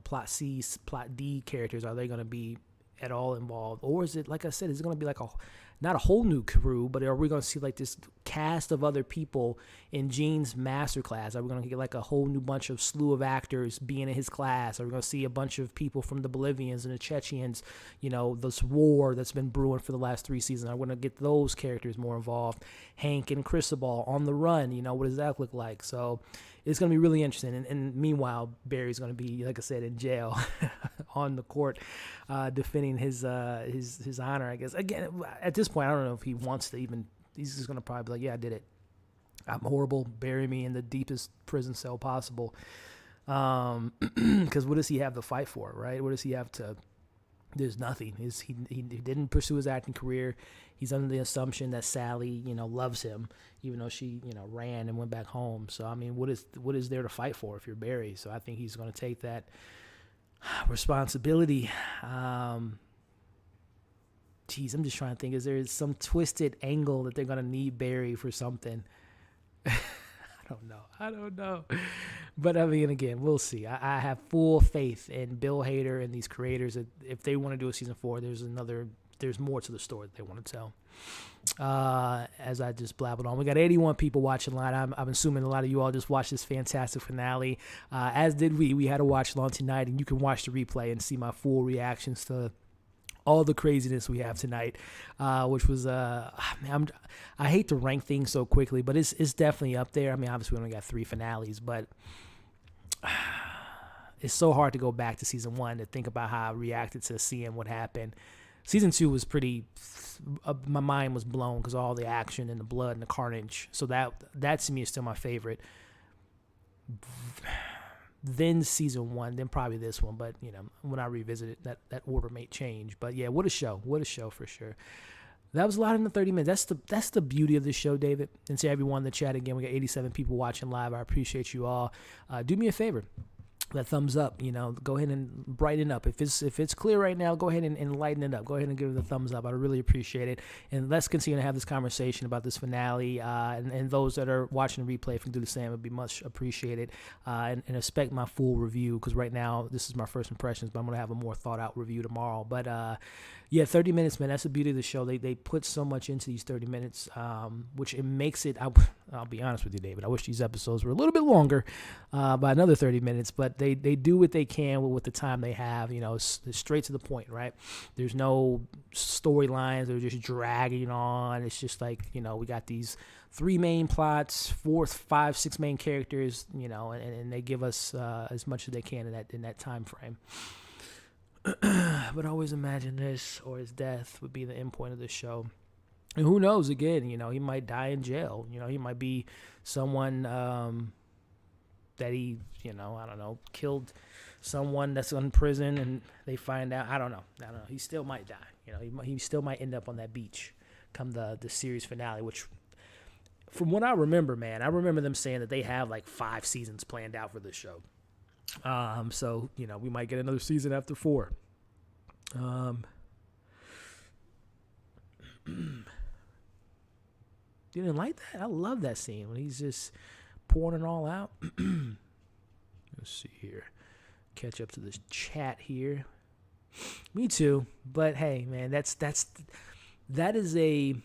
plot C, plot D characters. Are they going to be at all involved? Or is it, like I said, is it going to be like not a whole new crew, but are we going to see like this cast of other people in Gene's master class? Are we going to get like a whole new bunch of slew of actors being in his class? Are we going to see a bunch of people from the Bolivians and the Chechens, this war that's been brewing for the last 3 seasons? Are we going to get those characters more involved? Hank and Cristobal on the run, what does that look like? So it's going to be really interesting. And meanwhile, Barry's going to be, like I said, in jail on the court, defending his honor, I guess. Again, at this point, I don't know if he wants to even, he's just going to probably be like, yeah, I did it. I'm horrible. Bury me in the deepest prison cell possible. Because what does he have to fight for, right? What does he have to, there's nothing. He didn't pursue his acting career. He's under the assumption that Sally, loves him, even though she, ran and went back home. So, I mean, what is there to fight for if you're Barry? So I think he's going to take that responsibility. Geez, I'm just trying to think. Is there some twisted angle that they're going to need Barry for something? I don't know. But I mean, again, we'll see. I have full faith in Bill Hader and these creators that if they want to do a season 4, there's more to the story that they want to tell. As I just blabbered on, we got 81 people watching live. I'm assuming a lot of you all just watched this fantastic finale, as did we. We had a watch along tonight, and you can watch the replay and see my full reactions to all the craziness we have tonight, which was I hate to rank things so quickly, but it's definitely up there. I mean, obviously we only got 3 finales, but it's so hard to go back to season 1 to think about how I reacted to seeing what happened. Season 2 was pretty. My mind was blown because all the action and the blood and the carnage. So that to me is still my favorite. Then season 1, then probably this one. But when I revisit it, that order may change. But yeah, what a show! What a show for sure. That was a lot in the 30 minutes. That's the beauty of this show, David. And to everyone in the chat again, we got 87 people watching live. I appreciate you all. Do me a favor. That thumbs up, go ahead and brighten up. If it's clear right now, go ahead and lighten it up. Go ahead and give it a thumbs up. I really appreciate it. And let's continue to have this conversation about this finale. And those that are watching the replay, if you can do the same, it would be much appreciated. And expect my full review, because right now this is my first impressions, but I'm going to have a more thought out review tomorrow. But yeah, 30 minutes, man. That's the beauty of the show. They put so much into these 30 minutes, which it makes it. I'll be honest with you, David. I wish these episodes were a little bit longer, by another 30 minutes. But they do what they can with the time they have. It's straight to the point, right? There's no storylines. They're just dragging on. It's just like, we got these 3 main plots, 4, 5, 6 main characters, and they give us as much as they can in that time frame. But always imagine this or his death would be the end point of the show. And who knows, again, he might die in jail. He might be someone that he, I don't know, killed someone that's in prison and they find out. I don't know. He still might die. He still might end up on that beach come the series finale, which from what I remember, man, I remember them saying that they have like 5 seasons planned out for this show. So, we might get another season after 4. You didn't like that? I love that scene when he's just pouring it all out. Let's see here. Catch up to this chat here. Me too. But hey, man, that is a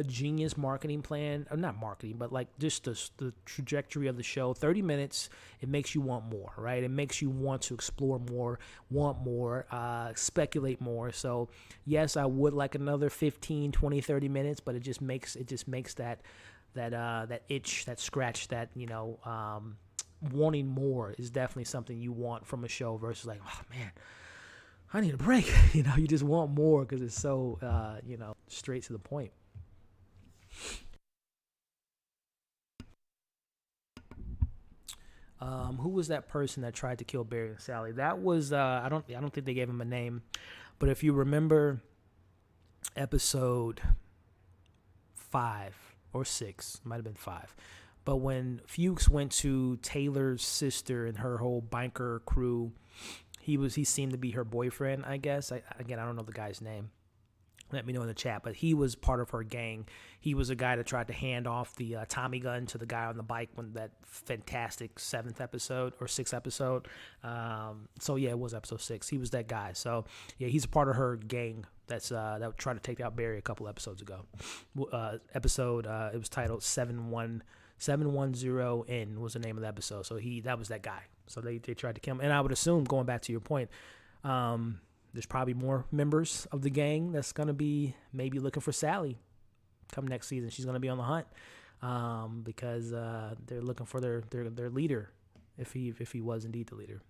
genius marketing plan. Or not marketing, but like just the trajectory of the show. 30 minutes, it makes you want more, right? It makes you want to explore more, want more, speculate more. So yes, I would like another 15, 20, 30 minutes, but it just makes that itch, that scratch, that, wanting more is definitely something you want from a show versus like, oh man, I need a break. You just want more because it's so, straight to the point. Who was that person that tried to kill Barry and Sally? That was I don't think they gave him a name, but if you remember episode 5 or 6, might have been 5. But when Fuchs went to Taylor's sister and her whole biker crew, he seemed to be her boyfriend, I guess. I don't know the guy's name. Let me know in the chat, but he was part of her gang. He was a guy that tried to hand off the Tommy gun to the guy on the bike when that fantastic 7th episode or 6th episode. So yeah, it was episode 6. He was that guy. So yeah, he's a part of her gang that tried to take out Barry a couple episodes ago. It was titled 710N was the name of the episode. So that was that guy. So they tried to kill him. And I would assume, going back to your point, there's probably more members of the gang that's going to be maybe looking for Sally come next season. She's going to be on the hunt because they're looking for their leader, if he was indeed the leader.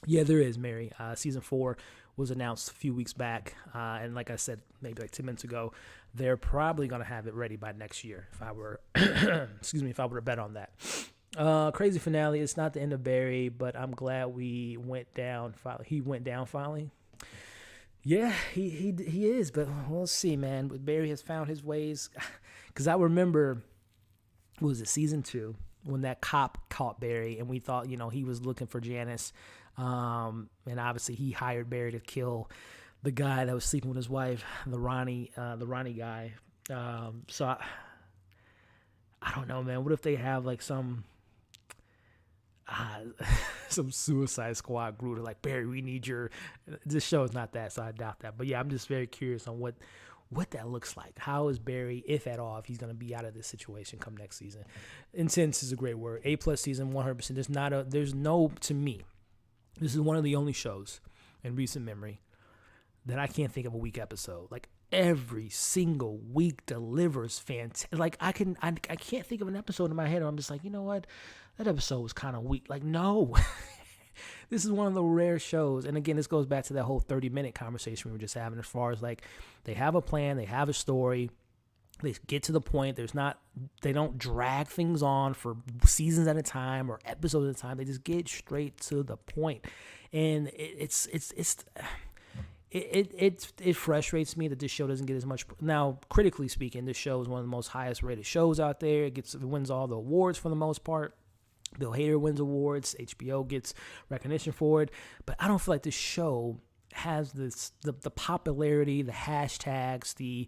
Yeah, there is, Mary. Season 4 was announced a few weeks back, and like I said, maybe like 10 minutes ago, they're probably going to have it ready by next year. If I were, if I were to bet on that. Crazy finale. It's not the end of Barry, but I'm glad we went down. He went down finally. Yeah, he is, but we'll see, man. Barry has found his ways. Because I remember, what was it, season 2, when that cop caught Barry, and we thought, he was looking for Janice. And obviously he hired Barry to kill the guy that was sleeping with his wife, the Ronnie guy. So I don't know, man. What if they have like some some Suicide Squad group. They're like, Barry, we need your. This show is not that, so I doubt that. But yeah, I'm just very curious on what that looks like. How is Barry, if at all, if he's going to be out of this situation come next season? Intense is a great word. A+ season, 100%. There's no, to me, this is one of the only shows in recent memory that I can't think of a weak episode. Like every single week delivers fantastic. Like I can't think of an episode in my head where I'm just like, you know what, that episode was kind of weak. Like no, this is one of the rare shows. And again, this goes back to that whole 30-minute conversation we were just having, as far as like they have a plan, they have a story, they get to the point. They don't drag things on for seasons at a time or episodes at a time. They just get straight to the point. And it frustrates me that this show doesn't get as much. Now, critically speaking, this show is one of the most highest rated shows out there. It wins all the awards for the most part. Bill Hader wins awards. HBO gets recognition for it. But I don't feel like this show has the popularity, the hashtags, the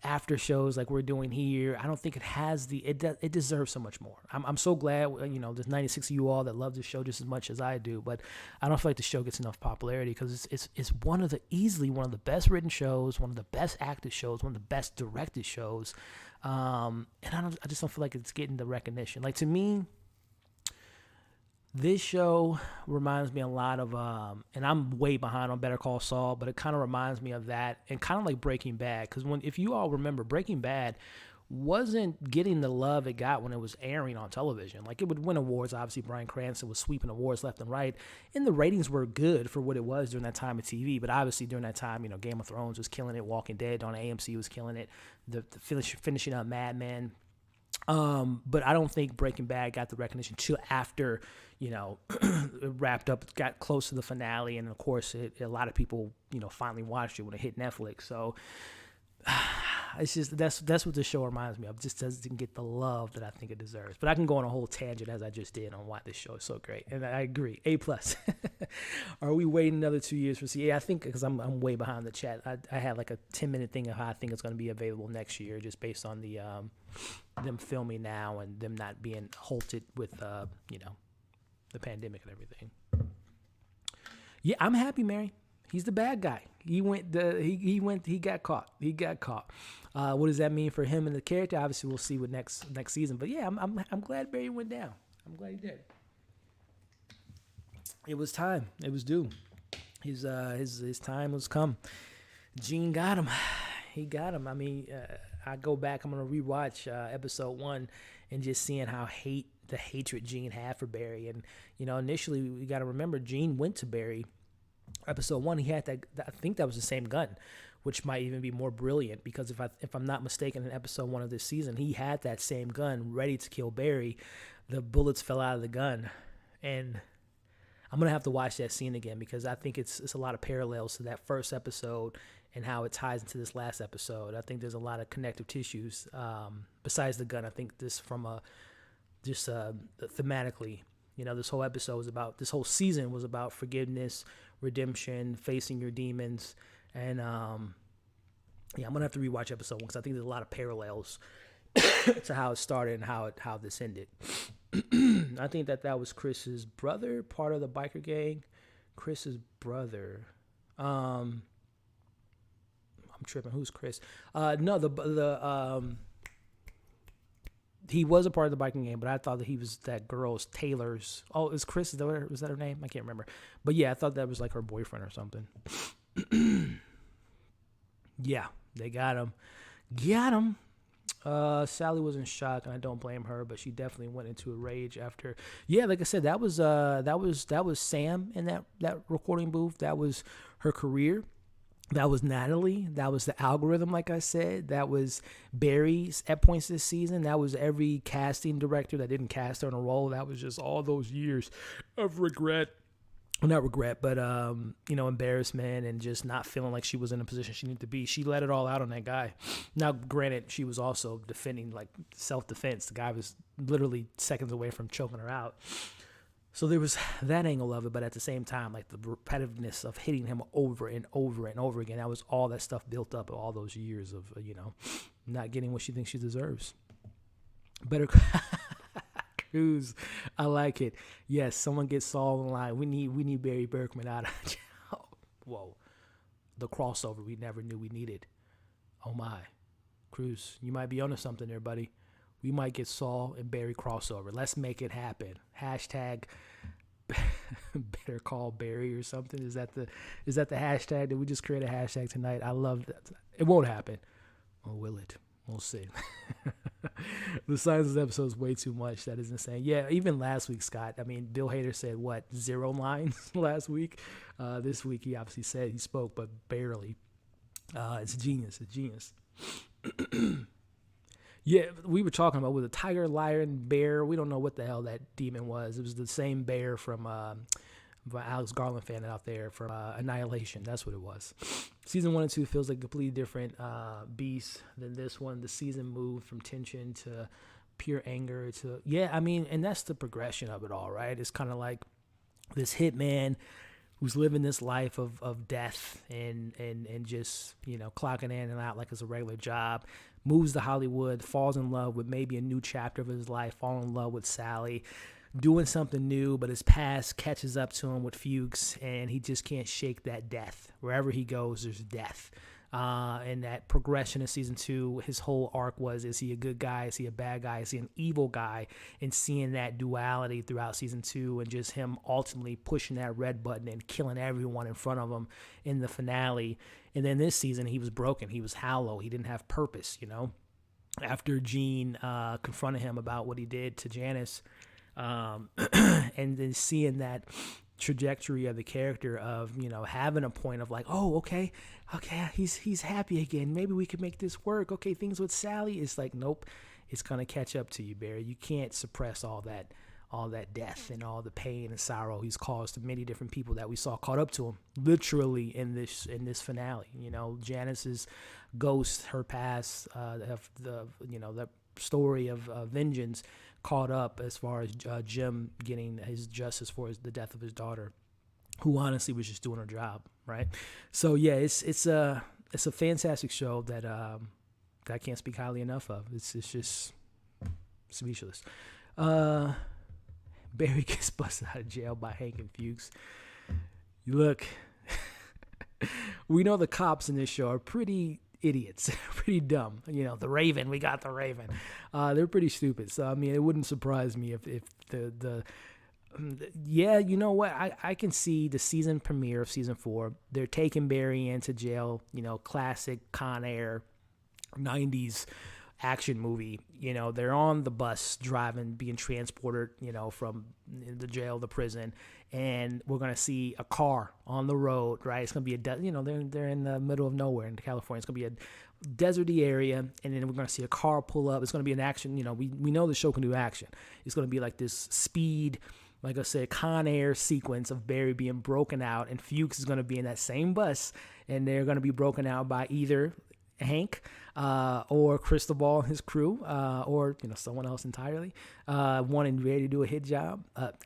after shows like we're doing here. I don't think it has it deserves so much more. I'm so glad, there's 96 of you all that love this show just as much as I do, but I don't feel like the show gets enough popularity because it's easily one of the best written shows, one of the best acted shows, one of the best directed shows. And I just don't feel like it's getting the recognition. Like, to me, this show reminds me a lot of, and I'm way behind on Better Call Saul, but it kind of reminds me of that, and kind of like Breaking Bad, because if you all remember, Breaking Bad wasn't getting the love it got when it was airing on television. Like, it would win awards. Obviously, Bryan Cranston was sweeping awards left and right, and the ratings were good for what it was during that time of TV. But obviously, during that time, Game of Thrones was killing it, Walking Dead on AMC was killing it, the finishing up Mad Men. But I don't think Breaking Bad got the recognition till after, it wrapped up, got close to the finale, and of course, a lot of people, finally watched it when it hit Netflix. So it's just that's what the show reminds me of. It just doesn't get the love that I think it deserves. But I can go on a whole tangent, as I just did, on why this show is so great, and I agree. A+. Are we waiting another 2 years for C? Yeah, I think, because I'm way behind the chat. I had like a 10-minute thing of how I think it's going to be available next year, just based on the them filming now and them not being halted with the pandemic and everything. Yeah, I'm happy, Mary. He's the bad guy. He got caught. What does that mean for him and the character? Obviously, we'll see with next season. But yeah, I'm glad Barry went down. I'm glad he did. It was time. It was due. His time was come. Gene got him. He got him. I mean, I go back. I'm gonna rewatch episode 1 and just seeing how the hatred Gene had for Barry. And initially, we got to remember, Gene went to Barry. Episode 1, he had that. I think that was the same gun, which might even be more brilliant, because if I'm not mistaken, in episode 1 of this season, he had that same gun ready to kill Barry. The bullets fell out of the gun, and I'm gonna have to watch that scene again, because I think it's a lot of parallels to that first episode and how it ties into this last episode. I think there's a lot of connective tissues besides the gun. I think this thematically, this whole season was about forgiveness, redemption, facing your demons, and I'm gonna have to rewatch episode 1, because I think there's a lot of parallels to how it started and how this ended. I think that was Chris's brother, part of the biker gang. Chris's brother. I'm tripping. Who's Chris? No, he was a part of the biking gang, but I thought that he was that girl's Taylor's. Oh, is Chris? Was that her name? I can't remember. But yeah, I thought that was like her boyfriend or something. Yeah, they got him. Sally was in shock, and I don't blame her, but she definitely went into a rage after. Yeah, like I said, that was Sam in that recording booth. That was her career. That was Natalie. That was the algorithm, like I said. That was Barry at points this season. That was every casting director that didn't cast her in a role. That was just all those years of regret. Well, not regret, but embarrassment, and just not feeling like she was in a position she needed to be. She let it all out on that guy. Now, granted, she was also defending, like, self-defense. The guy was literally seconds away from choking her out. So there was that angle of it, but at the same time, like, the repetitiveness of hitting him over and over and over again, that was all that stuff built up all those years of, not getting what she thinks she deserves. Better Cruz, I like it. Yes, someone gets Saul in line. We need Barry Berkman out of jail. Whoa, the crossover we never knew we needed. Oh my, Cruz, you might be onto something there, buddy. We might get Saul and Barry crossover. Let's make it happen. Hashtag Better Call Barry or something. Is that the hashtag? Did we just create a hashtag tonight? I love that. It won't happen. Or will it? We'll see. The size of this episode is way too much. That is insane. Yeah, even last week, Scott. I mean, Bill Hader said, what, 0 lines last week? This week, he obviously said he spoke, but barely. It's genius. It's genius. Yeah, we were talking about with a tiger, lion, bear. We don't know what the hell that demon was. It was the same bear from Alex Garland fan out there from Annihilation. That's what it was. Season 1 and 2 feels like a completely different beast than this one. The season moved from tension to pure anger to, yeah, I mean, and that's the progression of it all, right? It's kind of like this hitman who's living this life of death and just, you know, clocking in and out like it's a regular job, moves to Hollywood, falls in love with maybe a new chapter of his life, fall in love with Sally, doing something new, but his past catches up to him with Fuchs, and he just can't shake that death. Wherever he goes, there's death. And that progression in season 2, his whole arc was, is he a good guy? Is he a bad guy? Is he an evil guy? And seeing that duality throughout season 2 and just him ultimately pushing that red button and killing everyone in front of him in the finale. And then this season, he was broken. He was hollow. He didn't have purpose, you know? After Gene confronted him about what he did to Janice, and then seeing that trajectory of the character of, you know, having a point of like, oh, okay, he's happy again. Maybe we can make this work. Okay, things with Sally. It's like, nope, it's gonna catch up to you, Barry. You can't suppress all that death and all the pain and sorrow he's caused to many different people that we saw caught up to him, literally in this finale. You know, Janice's ghost, her past, the story of vengeance caught up as far as Jim getting his justice for the death of his daughter, who honestly was just doing her job, right? So yeah, it's a fantastic show that I can't speak highly enough of. It's just speechless. Barry gets busted out of jail by Hank and Fuchs. Look, we know the cops in this show are pretty idiots, pretty dumb. You know, the Raven, we got the Raven. They're pretty stupid. So, I mean, it wouldn't surprise me if yeah, you know what? I can see the season premiere of season 4. They're taking Barry into jail, you know, classic Con Air 90s action movie. You know, they're on the bus driving, being transported, you know, from the jail to prison, and we're going to see a car on the road, right? It's going to be they're in the middle of nowhere in California. It's going to be a deserty area, and then we're going to see a car pull up. It's going to be an action, you know, we know the show can do action. It's going to be like this speed, like I said, Con Air sequence of Barry being broken out, and Fuchs is going to be in that same bus, and they're going to be broken out by either Hank or Cristobal and his crew, or, you know, someone else entirely, wanting ready to do a hit job.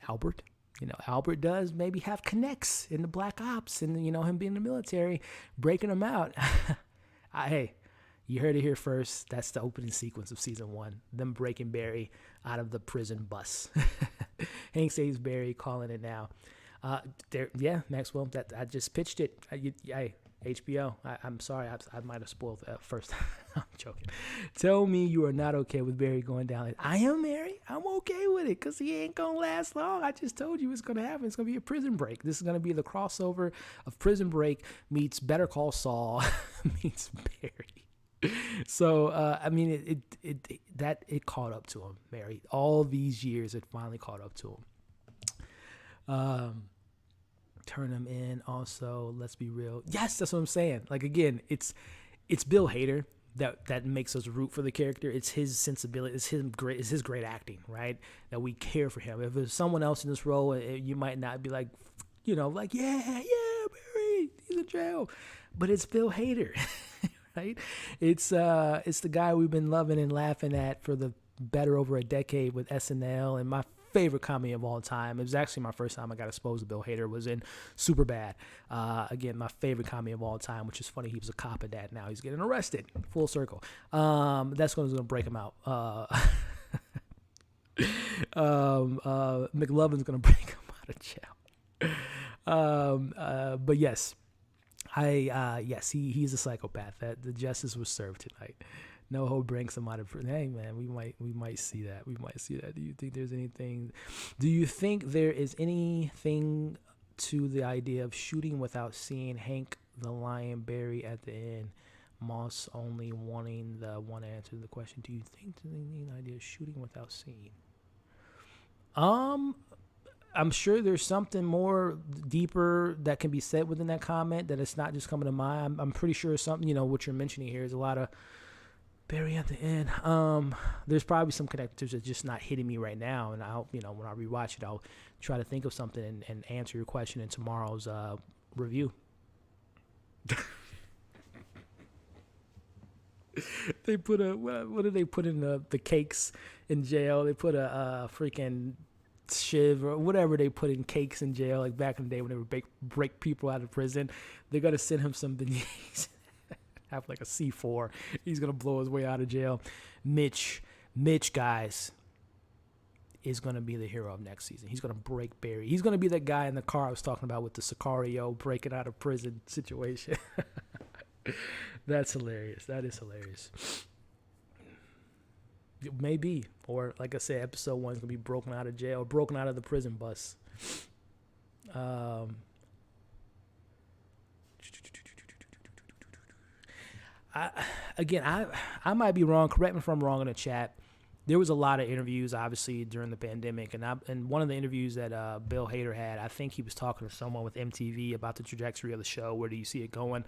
Albert, you know, Albert does maybe have connects in the Black Ops, and, you know, him being in the military, breaking them out. Hey, you heard it here first. That's the opening sequence of season 1, them breaking Barry out of the prison bus. Hank saves Barry, calling it now. Maxwell, that I just pitched it. HBO, I'm sorry, I might have spoiled that first. I'm joking. Tell me you are not okay with Barry going down. I am, Mary. I'm okay with it because he ain't going to last long. I just told you what's going to happen. It's going to be a Prison Break. This is going to be the crossover of Prison Break meets Better Call Saul meets Barry. So, I mean, it caught up to him, Mary. All these years, it finally caught up to him. Turn him in also. Let's be real. Yes, that's what I'm saying. Like, again, it's Bill Hader that makes us root for the character. It's his sensibility. It's his great acting, right? That we care for him. If there's someone else in this role, you might not be like, you know, like, yeah, Barry, he's in jail. But it's Bill Hader, right? It's the guy we've been loving and laughing at for the better over a decade with SNL, and my favorite comedy of all time. It was actually my first time I got exposed to Bill Hader was in Superbad. Again, my favorite comedy of all time, which is funny. He was a cop at that. Now he's getting arrested. Full circle. That's going to break him out. McLovin's gonna break him out of jail. But yes, he's a psychopath. That the justice was served tonight. NoHo brings him out of prison. Hey man, we might see that. We might see that. Do you think there's anything? Do you think there is anything to the idea of shooting without seeing Hank the Lion Barry at the end? Moss only wanting the one answer to the question. Do you think there's any idea of shooting without seeing? I'm sure there's something more deeper that can be said within that comment that it's not just coming to mind. I'm pretty sure something, what you're mentioning here is a lot of Barry at the end. There's probably some connectors that's just not hitting me right now. And I'll, when I rewatch it, I'll try to think of something and answer your question in tomorrow's review. They put what did they put in the cakes in jail? They put a freaking shiv or whatever they put in cakes in jail, like back in the day when they would break people out of prison. They're gonna send him some beignets, have like a C4. He's gonna blow his way out of jail. Mitch, guys, is gonna be the hero of next season. He's gonna break Barry. He's gonna be that guy in the car I was talking about with the Sicario breaking out of prison situation. That's hilarious. That is hilarious. Maybe. Or, like I said, episode 1 is going to be broken out of jail, broken out of the prison bus. I might be wrong. Correct me if I'm wrong in the chat. There was a lot of interviews, obviously, during the pandemic. And one of the interviews that Bill Hader had, I think he was talking to someone with MTV about the trajectory of the show. Where do you see it going?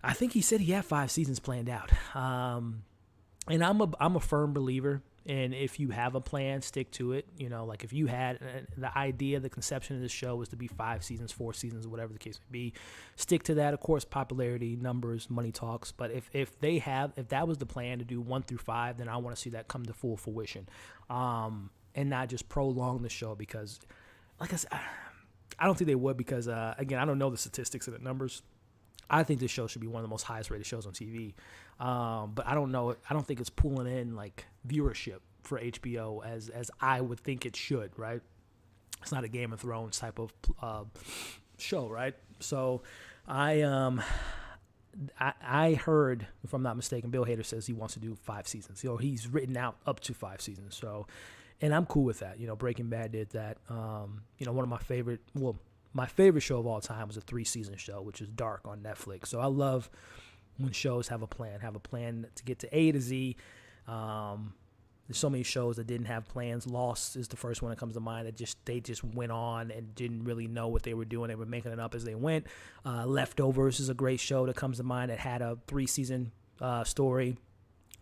I think he said he had 5 seasons planned out. And I'm a firm believer in if you have a plan, stick to it. Like if you had the idea, the conception of the show was to be 5 seasons, 4 seasons, whatever the case may be, stick to that. Of course, popularity, numbers, money talks. But if that was the plan to do 1 through 5, then I want to see that come to full fruition, and not just prolong the show because, like I said, I don't think they would because again, I don't know the statistics and the numbers. I think this show should be one of the most highest rated shows on TV. But I don't know. I don't think it's pulling in like viewership for HBO as I would think it should, right? It's not a Game of Thrones type of show, right? So I heard, if I'm not mistaken, Bill Hader says he wants to do 5 seasons. He's written out up to 5 seasons. So, and I'm cool with that. Breaking Bad did that. One of my favorite, my favorite show of all time was a 3-season show, which is Dark on Netflix. So I love when shows have a plan to get to A to Z. There's so many shows that didn't have plans. Lost is the first one that comes to mind that they just went on and didn't really know what they were doing. They were making it up as they went. Leftovers is a great show that comes to mind that had a 3-season story,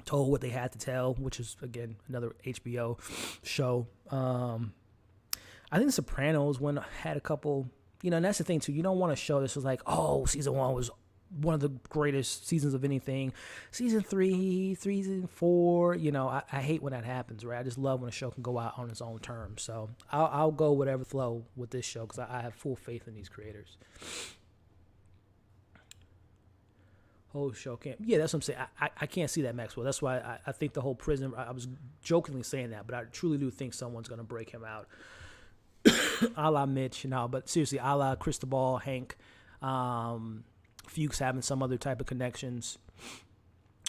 told what they had to tell, which is, again, another HBO show. I think Sopranos had a couple, and that's the thing too. You don't want a show that's like, oh, season 1 was one of the greatest seasons of anything. Season 3, season 4, I hate when that happens, right? I just love when a show can go out on its own terms. So I'll go whatever flow with this show because I have full faith in these creators. Whole show can't. Yeah, that's what I'm saying. I can't see that, Maxwell. That's why I think the whole prison. I was jokingly saying that, but I truly do think someone's going to break him out. A la Mitch, but seriously, a la Cristobal, Hank, Fuchs having some other type of connections,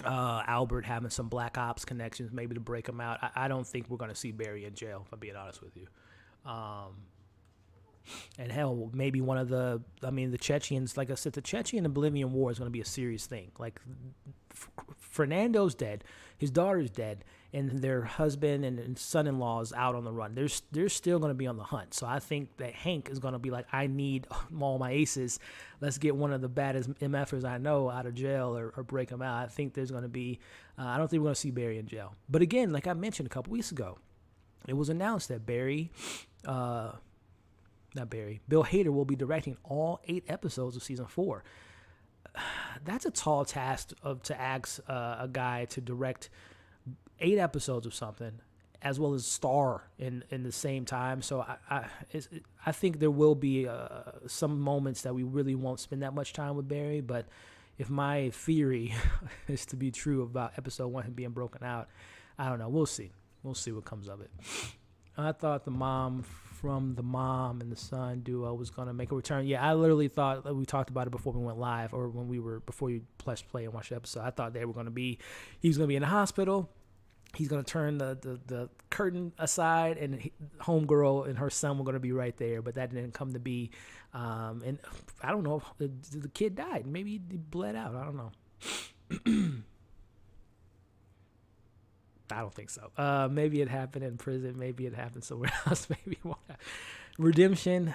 Albert having some Black Ops connections, maybe to break him out. I don't think we're going to see Barry in jail, if I'm being honest with you. And hell, maybe one of the Chechens, like I said, the Chechen and Bolivian War is going to be a serious thing. Like, Fernando's dead, his daughter's dead, and their husband and son-in-law is out on the run. They're still going to be on the hunt. So I think that Hank is going to be like, I need all my aces. Let's get one of the baddest MFers I know out of jail or break him out. I think there's going to be, I don't think we're going to see Barry in jail. But again, like I mentioned a couple weeks ago, it was announced that Bill Hader will be directing all 8 episodes of season 4. That's a tall task to ask a guy to direct 8 episodes of something as well as star in the same time. So I think there will be some moments that we really won't spend that much time with Barry. But if my theory is to be true about episode 1 being broken out, I don't know. We'll see. We'll see what comes of it. I thought the mom from the mom and the son duo was gonna make a return. Yeah, I literally thought we talked about it before we went live, or when we were before you pressed play and watched the episode. I thought they were gonna be, he was gonna be in the hospital. He's gonna turn the curtain aside, and homegirl and her son were gonna be right there, but that didn't come to be. And I don't know if the kid died. Maybe he bled out. I don't know. I don't think so. Maybe it happened in prison. Maybe it happened somewhere else. Maybe it won't happen. Redemption.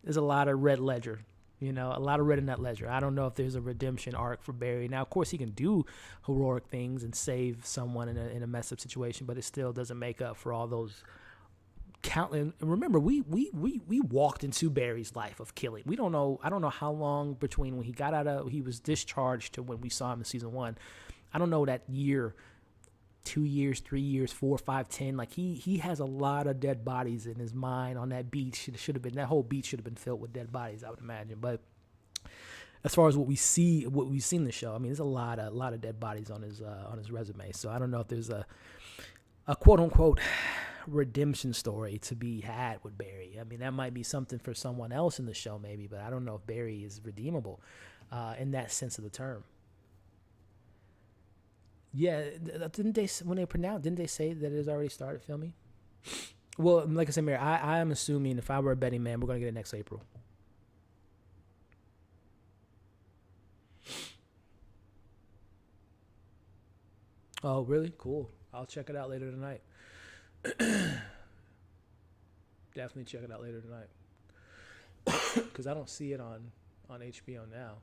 There's a lot of red ledger. A lot of red in that ledger. I don't know if there's a redemption arc for Barry. Now, of course, he can do heroic things and save someone in a messed up situation, but it still doesn't make up for all those countless. Remember, we walked into Barry's life of killing. We don't know. I don't know how long between when he was discharged to when we saw him in season 1. I don't know that year. 2 years, 3 years, 4, 5, 10. Like he has a lot of dead bodies in his mind on that beach. That whole beach should have been filled with dead bodies, I would imagine. But as far as what we've seen in the show, I mean, there's a lot of dead bodies on his resume. So I don't know if there's a quote unquote redemption story to be had with Barry. I mean, that might be something for someone else in the show, maybe, but I don't know if Barry is redeemable in that sense of the term. Yeah, didn't they say that it has already started filming? Well, like I said, Mary, I am assuming if I were a betting man, we're going to get it next April. Oh, really? Cool. I'll check it out later tonight. Definitely check it out later tonight. Because I don't see it on HBO now.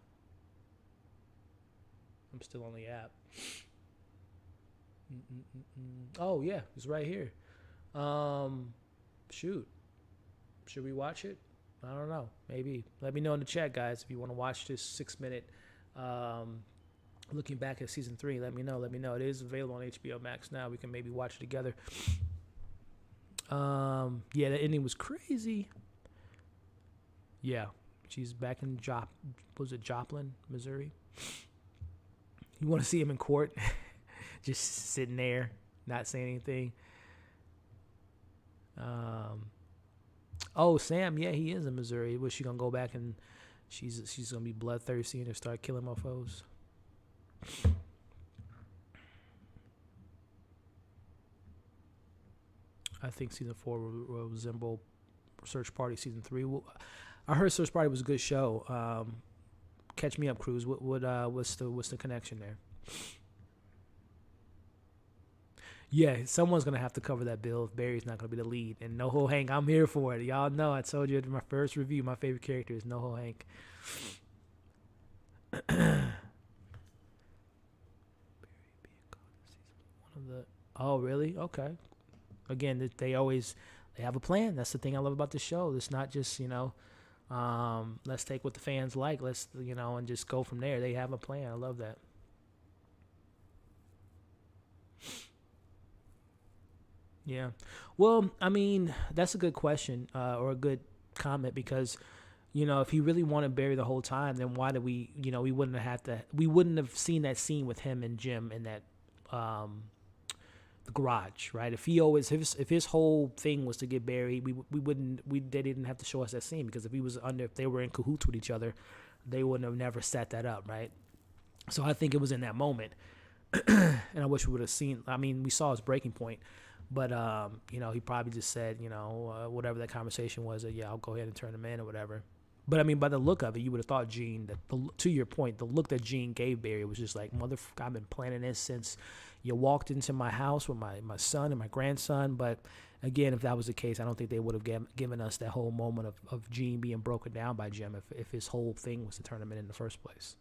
I'm still on the app. Oh yeah, it's right here. Shoot, should we watch it? I don't know. Maybe. Let me know in the chat, guys, if you want to watch this 6-minute looking back at season 3. Let me know. It is available on HBO Max now. We can maybe watch it together. Yeah, the ending was crazy. Yeah, she's back in Joplin, Missouri. You want to see him in court? Just sitting there, not saying anything. Oh, Sam, yeah, he is in Missouri. Was she gonna go back and she's gonna be bloodthirsty and start killing mofos? I think season 4 will resemble Search Party season 3. I heard Search Party was a good show. Catch me up, Cruz. What's the connection there? Yeah, someone's gonna have to cover that bill if Barry's not gonna be the lead. And NoHo Hank, I'm here for it. Y'all know I told you in my first review, my favorite character is NoHo Hank. Oh, really? Okay. Again, they have a plan. That's the thing I love about the show. It's not just let's take what the fans like. Let's and just go from there. They have a plan. I love that. Yeah. Well, I mean, that's a good question or a good comment because, if he really wanted Barry the whole time, then why did we wouldn't have seen that scene with him and Jim in that the garage, right? If his whole thing was to get Barry, they didn't have to show us that scene because if they were in cahoots with each other, they wouldn't have never set that up, right? So I think it was in that moment, and I wish we would have seen. I mean, we saw his breaking point. But, he probably just said, whatever that conversation was, that, yeah, I'll go ahead and turn him in or whatever. But, I mean, by the look of it, you would have thought Gene, to your point, the look that Gene gave Barry was just like, motherfucker, I've been planning this since you walked into my house with my son and my grandson. But, again, if that was the case, I don't think they would have given us that whole moment of Gene being broken down by Jim if his whole thing was to turn him in the first place.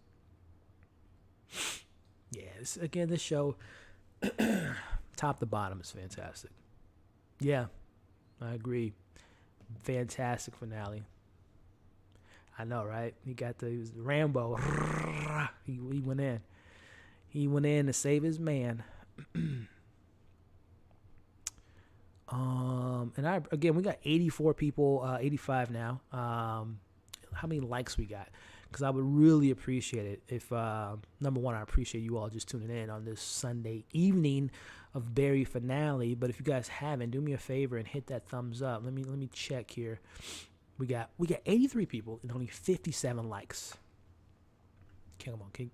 Yeah, this show... top to bottom is fantastic. Yeah, I agree. Fantastic finale. I know, right? He was Rambo. He went in. He went in to save his man. We got 84 people, 85 now. How many likes we got? because I would really appreciate it if, number one, I appreciate you all just tuning in on this Sunday evening of Barry finale. But if you guys haven't, do me a favor and hit that thumbs up. Let me check here. We got 83 people and only 57 likes. Come on, can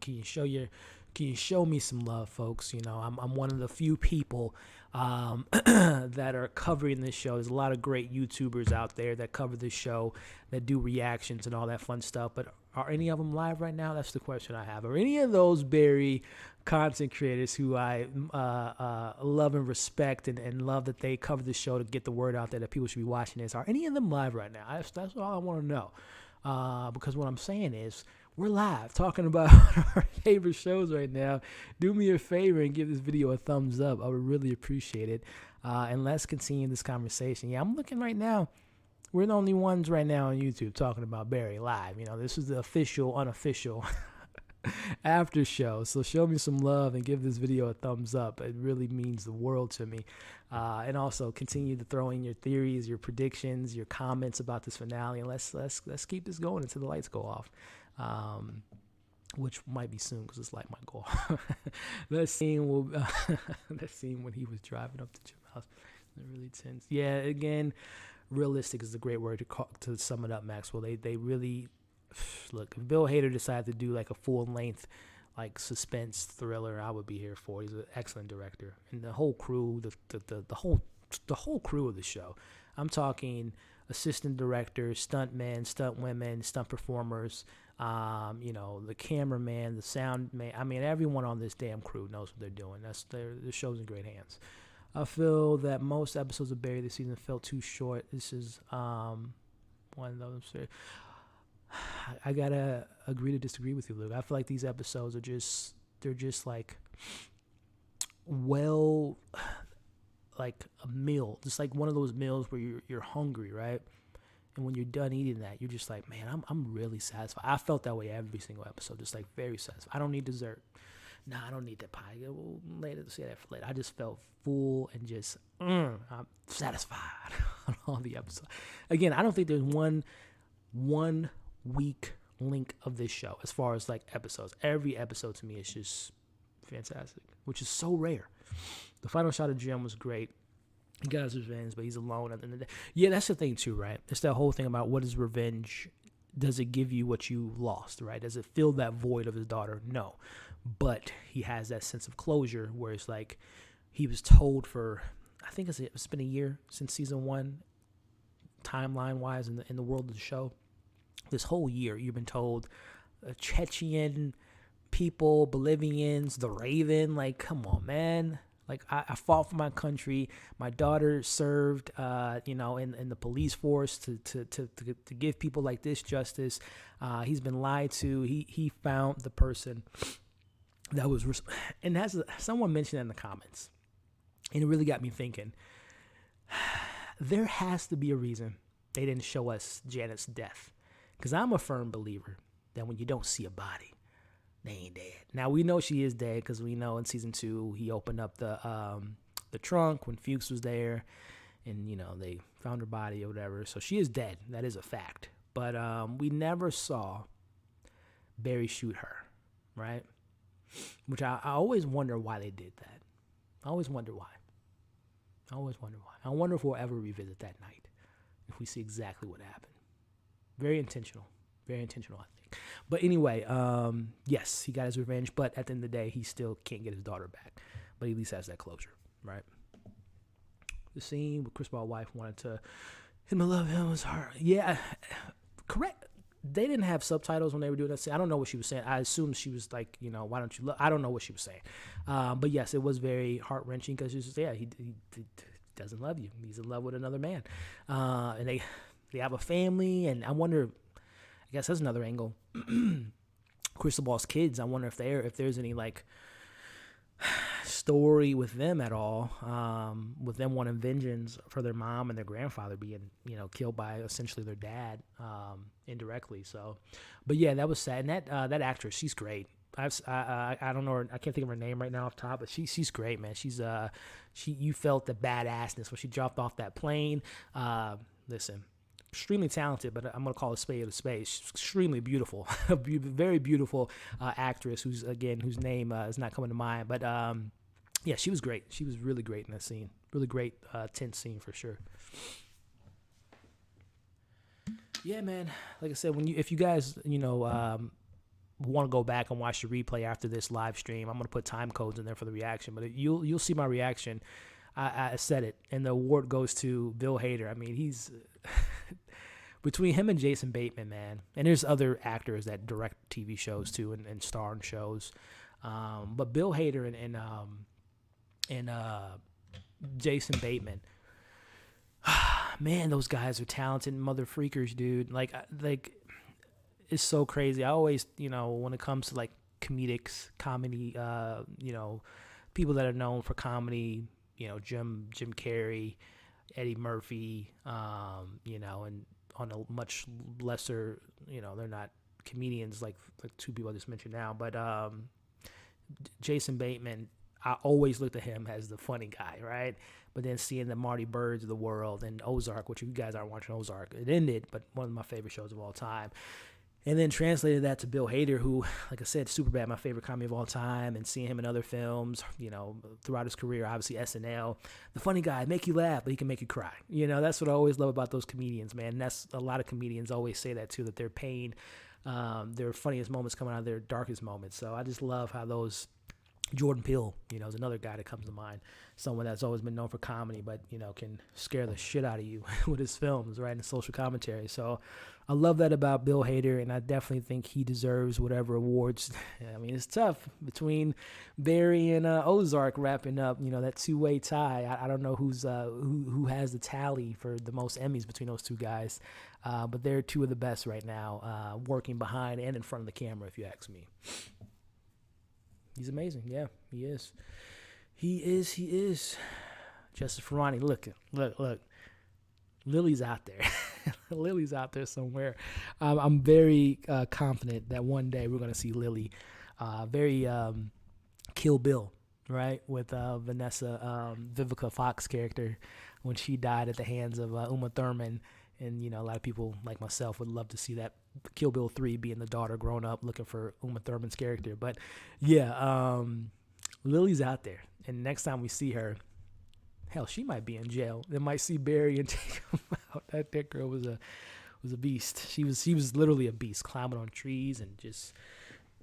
you show me some love, folks? You know, I'm one of the few people that are covering this show. There's a lot of great YouTubers out there that cover this show, that do reactions and all that fun stuff. But are any of them live right now? That's the question I have. Are any of those Barry content creators who I love and respect and love that they cover the show to get the word out there that people should be watching this, are any of them live right now? That's all I want to know. Because what I'm saying is, we're live talking about our favorite shows right now. Do me a favor and give this video a thumbs up. I would really appreciate it. And let's continue this conversation. Yeah, I'm looking right now. We're the only ones right now on YouTube talking about Barry live. You know, this is the official, unofficial after show. So show me some love and give this video a thumbs up. It really means the world to me. And also continue to throw in your theories, your predictions, your comments about this finale. And let's keep this going until the lights go off. Which might be soon because this light might go off. That scene when he was driving up to Jim's house, really tense. Yeah, again, realistic is a great word to sum it up, Maxwell. They really look. If Bill Hader decided to do like a full length, like suspense thriller, I would be here for. He's an excellent director, and the whole crew, the whole crew of the show. I'm talking assistant directors, stunt men, stunt women, stunt performers. You know, the cameraman, the sound man. I mean, everyone on this damn crew knows what they're doing. The show's in great hands. I feel that most episodes of Barry this season felt too short. This is one of those. I gotta agree to disagree with you, Luke. I feel like these episodes are just like like a meal, just like one of those meals where you're hungry, right? And when you're done eating that, you're just like, man, I'm really satisfied. I felt that way every single episode, just like very satisfied. I don't need dessert. Nah, I don't need that pie. We'll later say that for later. I just felt full and just I'm satisfied on all the episodes. Again, I don't think there's one weak link of this show as far as like episodes. Every episode to me is just fantastic, which is so rare. The final shot of Jim was great. He got his revenge, but he's alone at the end of the day. Yeah, that's the thing too, right? It's that whole thing about what is revenge. Does it give you what you lost, right? Does it fill that void of his daughter? No. But he has that sense of closure where it's like he was told for, I think it's been a year since season 1, timeline-wise, in the world of the show. This whole year, you've been told Chechen people, Bolivians, the Raven, like, come on, man. Like, I fought for my country. My daughter served, in the police force to give people like this justice. He's been lied to. He found the person that was, and as someone mentioned in the comments, and it really got me thinking. There has to be a reason they didn't show us Janet's death, because I'm a firm believer that when you don't see a body, they ain't dead. Now, we know she is dead because we know in season 2 he opened up the trunk when Fuchs was there, and they found her body or whatever. So she is dead. That is a fact. But we never saw Barry shoot her, right? Which I always wonder why they did that. I always wonder why. I wonder if we'll ever revisit that night, if we see exactly what happened. Very intentional, I think. But anyway, yes, he got his revenge, but at the end of the day, he still can't get his daughter back. But he at least has that closure, right? The scene with Chris Paul's wife wanted to him, I love him, was hard. Yeah, correct. They didn't have subtitles when they were doing that scene. I don't know what she was saying. I assume she was like, why don't you look? I don't know what she was saying. But yes, it was very heart-wrenching because he doesn't love you. He's in love with another man. And they have a family, and I wonder, I guess that's another angle. Cristobal's kids, I wonder if there's any like story with them at all, with them wanting vengeance for their mom and their grandfather being, killed by essentially their dad, indirectly. So, but yeah, that was sad. And that actress, she's great. I don't know her, I can't think of her name right now off top, but she's great, man. You felt the badassness when she dropped off that plane. Listen, extremely talented, but I'm gonna call a spade a spade. She's extremely beautiful, very beautiful actress whose name is not coming to mind. But yeah, she was great. She was really great in that scene. Really great, tense scene for sure. Yeah, man. Like I said, if you guys, want to go back and watch the replay after this live stream, I'm gonna put time codes in there for the reaction. But you'll see my reaction. I said it, and the award goes to Bill Hader. I mean, he's between him and Jason Bateman, man. And there's other actors that direct TV shows too and star in shows. But Bill Hader and Jason Bateman, man, those guys are talented mother freakers, dude. Like it's so crazy. I always, when it comes to like comedy, people that are known for comedy, Jim Carrey, Eddie Murphy, and on a much lesser, they're not comedians like two people I just mentioned now, but Jason Bateman, I always looked at him as the funny guy, right? But then seeing the Marty Birds of the world and Ozark, which you guys aren't watching Ozark, it ended, but one of my favorite shows of all time. And then translated that to Bill Hader, who, like I said, Superbad, my favorite comedy of all time, and seeing him in other films, throughout his career, obviously SNL. The funny guy, make you laugh, but he can make you cry. That's what I always love about those comedians, man. And that's a lot of comedians always say that too, that their pain, their funniest moments come out of their darkest moments. So I just love how those. Jordan Peele, is another guy that comes to mind. Someone that's always been known for comedy, but, can scare the shit out of you with his films, right, and social commentary. So I love that about Bill Hader, and I definitely think he deserves whatever awards. I mean, it's tough between Barry and Ozark wrapping up, that two-way tie. I don't know who has the tally for the most Emmys between those two guys, but they're two of the best right now, working behind and in front of the camera, if you ask me. He's amazing. Yeah, he is. He is. Justice Ferrani, look. Lily's out there. Lily's out there somewhere. I'm very confident that one day we're going to see Lily. Very Kill Bill, right? With Vanessa, Vivica Fox character when she died at the hands of Uma Thurman. And, a lot of people like myself would love to see that Kill Bill 3 being the daughter grown up looking for Uma Thurman's character. But, yeah, Lily's out there. And next time we see her, hell, she might be in jail. They might see Barry and take him out. That girl was a beast. She was literally a beast, climbing on trees and just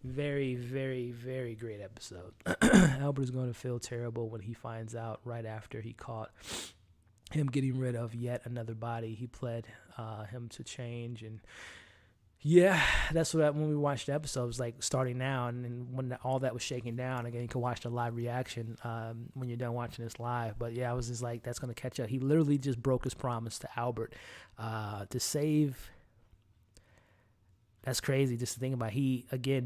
very, very, very great episode. Albert is going to feel terrible when he finds out right after he caught him getting rid of yet another body. He pled him to change, and yeah, that's what when we watched the episode, it was like starting now, and then when all that was shaking down, again, you can watch the live reaction when you're done watching this live. But yeah, I was just like, that's gonna catch up. He literally just broke his promise to Albert to save. That's crazy just to think about.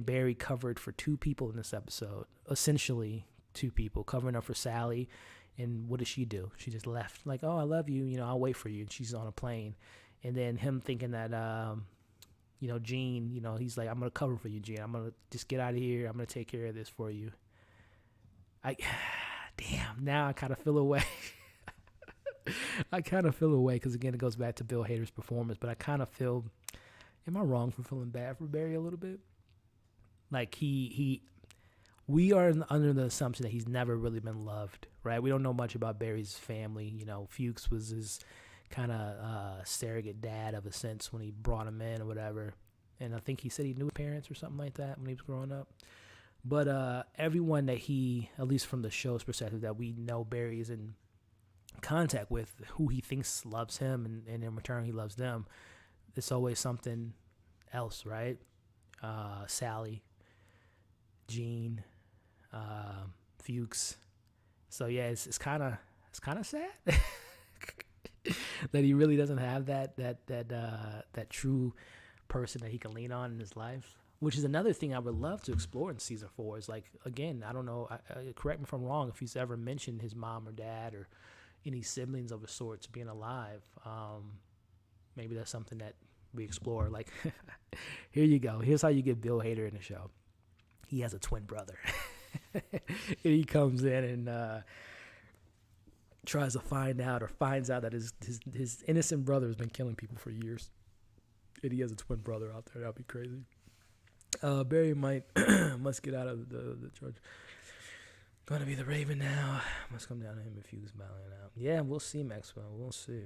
Barry covered for two people in this episode, essentially two people, covering up for Sally. And what does she do? She just left. Like, oh, I love you. I'll wait for you. And she's on a plane. And then him thinking that, Gene, he's like, I'm going to cover for you, Gene. I'm going to just get out of here. I'm going to take care of this for you. Damn, now I kind of feel away. Because, again, it goes back to Bill Hader's performance. But I kind of feel, am I wrong for feeling bad for Barry a little bit? Like, we are under the assumption that he's never really been loved, right? We don't know much about Barry's family. Fuchs was his kind of surrogate dad of a sense when he brought him in or whatever. And I think he said he knew his parents or something like that when he was growing up. But everyone that he, at least from the show's perspective, that we know Barry is in contact with, who he thinks loves him, and in return he loves them, it's always something else, right? Sally, Gene, Fuchs. So yeah, it's kind of sad that he really doesn't have that true person that he can lean on in his life. Which is another thing I would love to explore in season 4. Is like, again, I don't know. Correct me if I'm wrong. If he's ever mentioned his mom or dad or any siblings of a sorts being alive, maybe that's something that we explore. Like, here you go. Here's how you get Bill Hader in the show. He has a twin brother. And he comes in and tries to find out or finds out that his innocent brother has been killing people for years. And he has a twin brother out there. That'd be crazy. Barry might must get out of the church. Gonna be the Raven now. Must come down to him if he was bowing out. Yeah, we'll see, Maxwell. We'll see.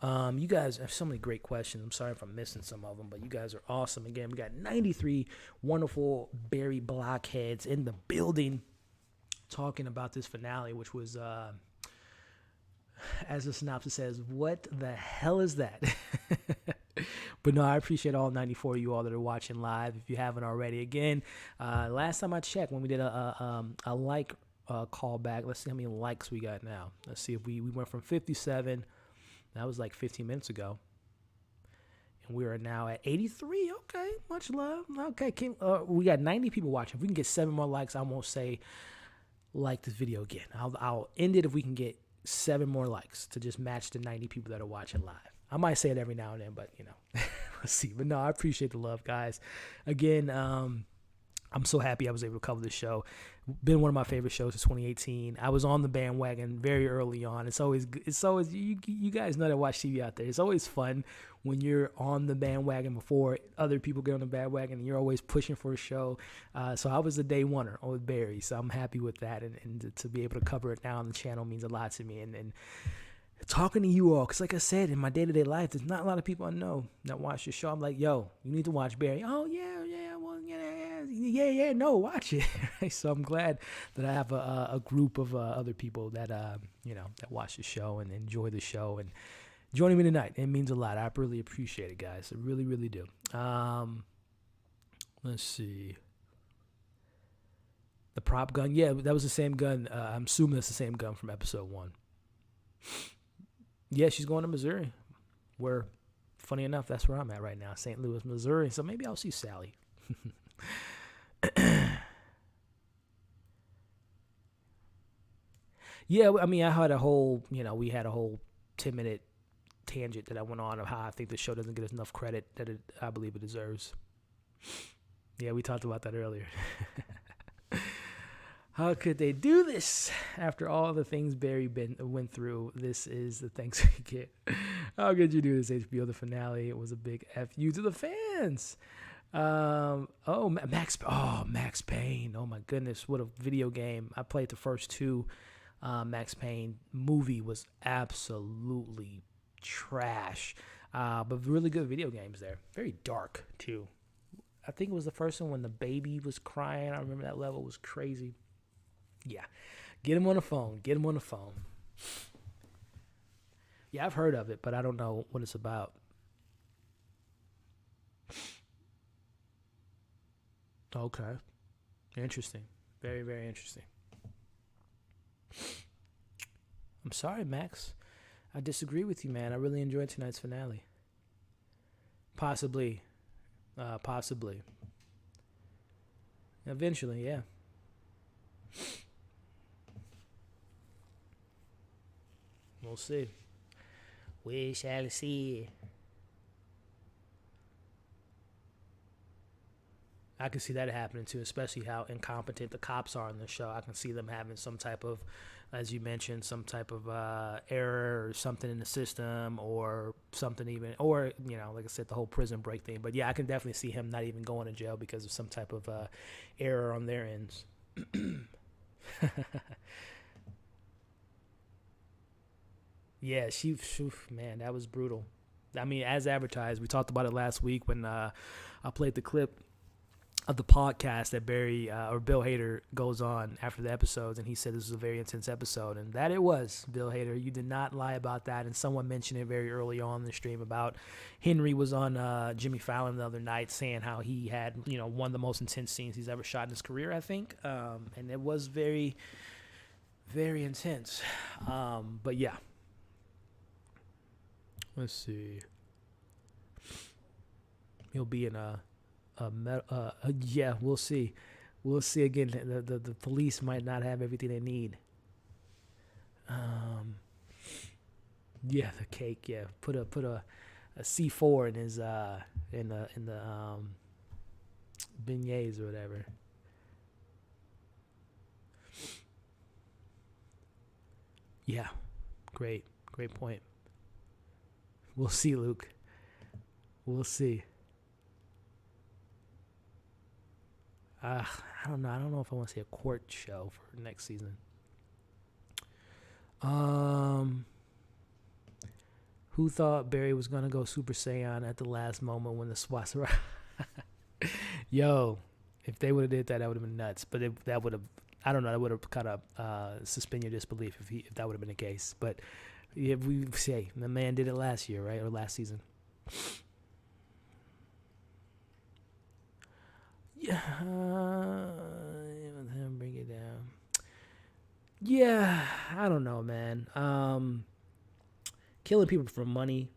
You guys have so many great questions. I'm sorry if I'm missing some of them, but you guys are awesome. Again, we got 93 wonderful Barry blockheads in the building talking about this finale, which was, as the synopsis says, what the hell is that? But no, I appreciate all 94 of you all that are watching live. If you haven't already, again, last time I checked, when we did a callback, let's see how many likes we got now. Let's see if we went from 57. That was like 15 minutes ago. And we are now at 83. Okay, much love. Okay, we got 90 people watching. If we can get 7 more likes, I won't say like this video again. I'll end it if we can get 7 more likes to just match the 90 people that are watching live. I might say it every now and then, but, we'll see. But no, I appreciate the love, guys. Again, I'm so happy I was able to cover this show. Been one of my favorite shows since 2018. I was on the bandwagon very early on. It's always you guys know that watch TV out there. It's always fun when you're on the bandwagon before other people get on the bandwagon, and you're always pushing for a show. So I was a day oneer with Barry, so I'm happy with that, and to be able to cover it now on the channel means a lot to me. And talking to you all, because like I said, in my day-to-day life, there's not a lot of people I know that watch the show. I'm like, yo, you need to watch Barry. Oh, yeah, no, watch it. So I'm glad that I have a group of other people that, that watch the show and enjoy the show and joining me tonight. It means a lot. I really appreciate it, guys. I really, really do. Let's see. The prop gun. Yeah, that was the same gun. I'm assuming that's the same gun from episode 1. Yeah, she's going to Missouri, where, funny enough, that's where I'm at right now, St. Louis, Missouri. So maybe I'll see Sally. Yeah, I mean, I had a whole, we had a whole 10-minute tangent that I went on of how I think the show doesn't get enough credit that I believe it deserves. Yeah, we talked about that earlier. How could they do this after all the things Barry went through? This is the thanks we get. How could you do this, HBO? The finale, it was a big F you to the fans. Max Payne. Oh my goodness, what a video game. I played the first 2. Max Payne movie was absolutely trash, but really good video games there. Very dark too. I think it was the first one when the baby was crying. I remember that level was crazy. Yeah, get him on the phone. Yeah, I've heard of it, but I don't know what it's about. Okay. Interesting. Very, very interesting. I'm sorry, Max. I disagree with you, man. I really enjoyed tonight's finale. Possibly. Eventually, yeah. We'll see. We shall see. I can see that happening too, especially how incompetent the cops are in the show. I can see them having some type of, as you mentioned, some type of error or something in the system or something even, or, like I said, the whole prison break thing. But yeah, I can definitely see him not even going to jail because of some type of error on their ends. Yeah, man, that was brutal. I mean, as advertised, we talked about it last week when I played the clip of the podcast that Barry or Bill Hader goes on after the episodes, and he said this was a very intense episode, and that it was. Bill Hader, you did not lie about that, and someone mentioned it very early on in the stream about Henry was on Jimmy Fallon the other night saying how he had, one of the most intense scenes he's ever shot in his career, I think, and it was very, very intense. But yeah. Let's see. He'll be in yeah, we'll see. We'll see again. The police might not have everything they need. Yeah, the cake. Yeah, put a C4 in his in the beignets or whatever. Yeah, great point. We'll see, Luke. We'll see. I don't know. I don't know if I want to see a court show for next season. Who thought Barry was gonna go Super Saiyan at the last moment when the Swastika? Yo, if they would have did that, that would have been nuts. But that would have, I don't know, that would have kind of suspend your disbelief if that would have been the case. But yeah, we say the man did it last year, right, or last season. Yeah, bring it down. Yeah, I don't know, man. Killing people for money,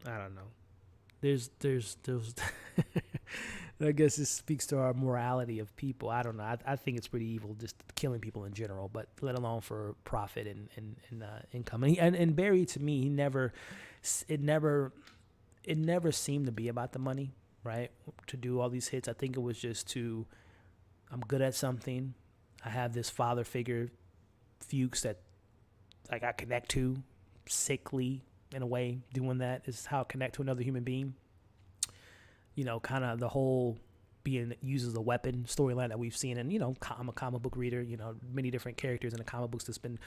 I don't know. There's I guess this speaks to our morality of people. I don't know. I think it's pretty evil just killing people in general, but let alone for profit and income. And Barry, to me, it never seemed to be about the money, right? To do all these hits, I think it was just I'm good at something. I have this father figure, Fuchs, that like I connect to, sickly in a way. Doing that is how I connect to another human being. You know, kind of the whole being used as a weapon storyline that we've seen. And, you know, I'm a comic book reader, you know, many different characters in the comic books that's been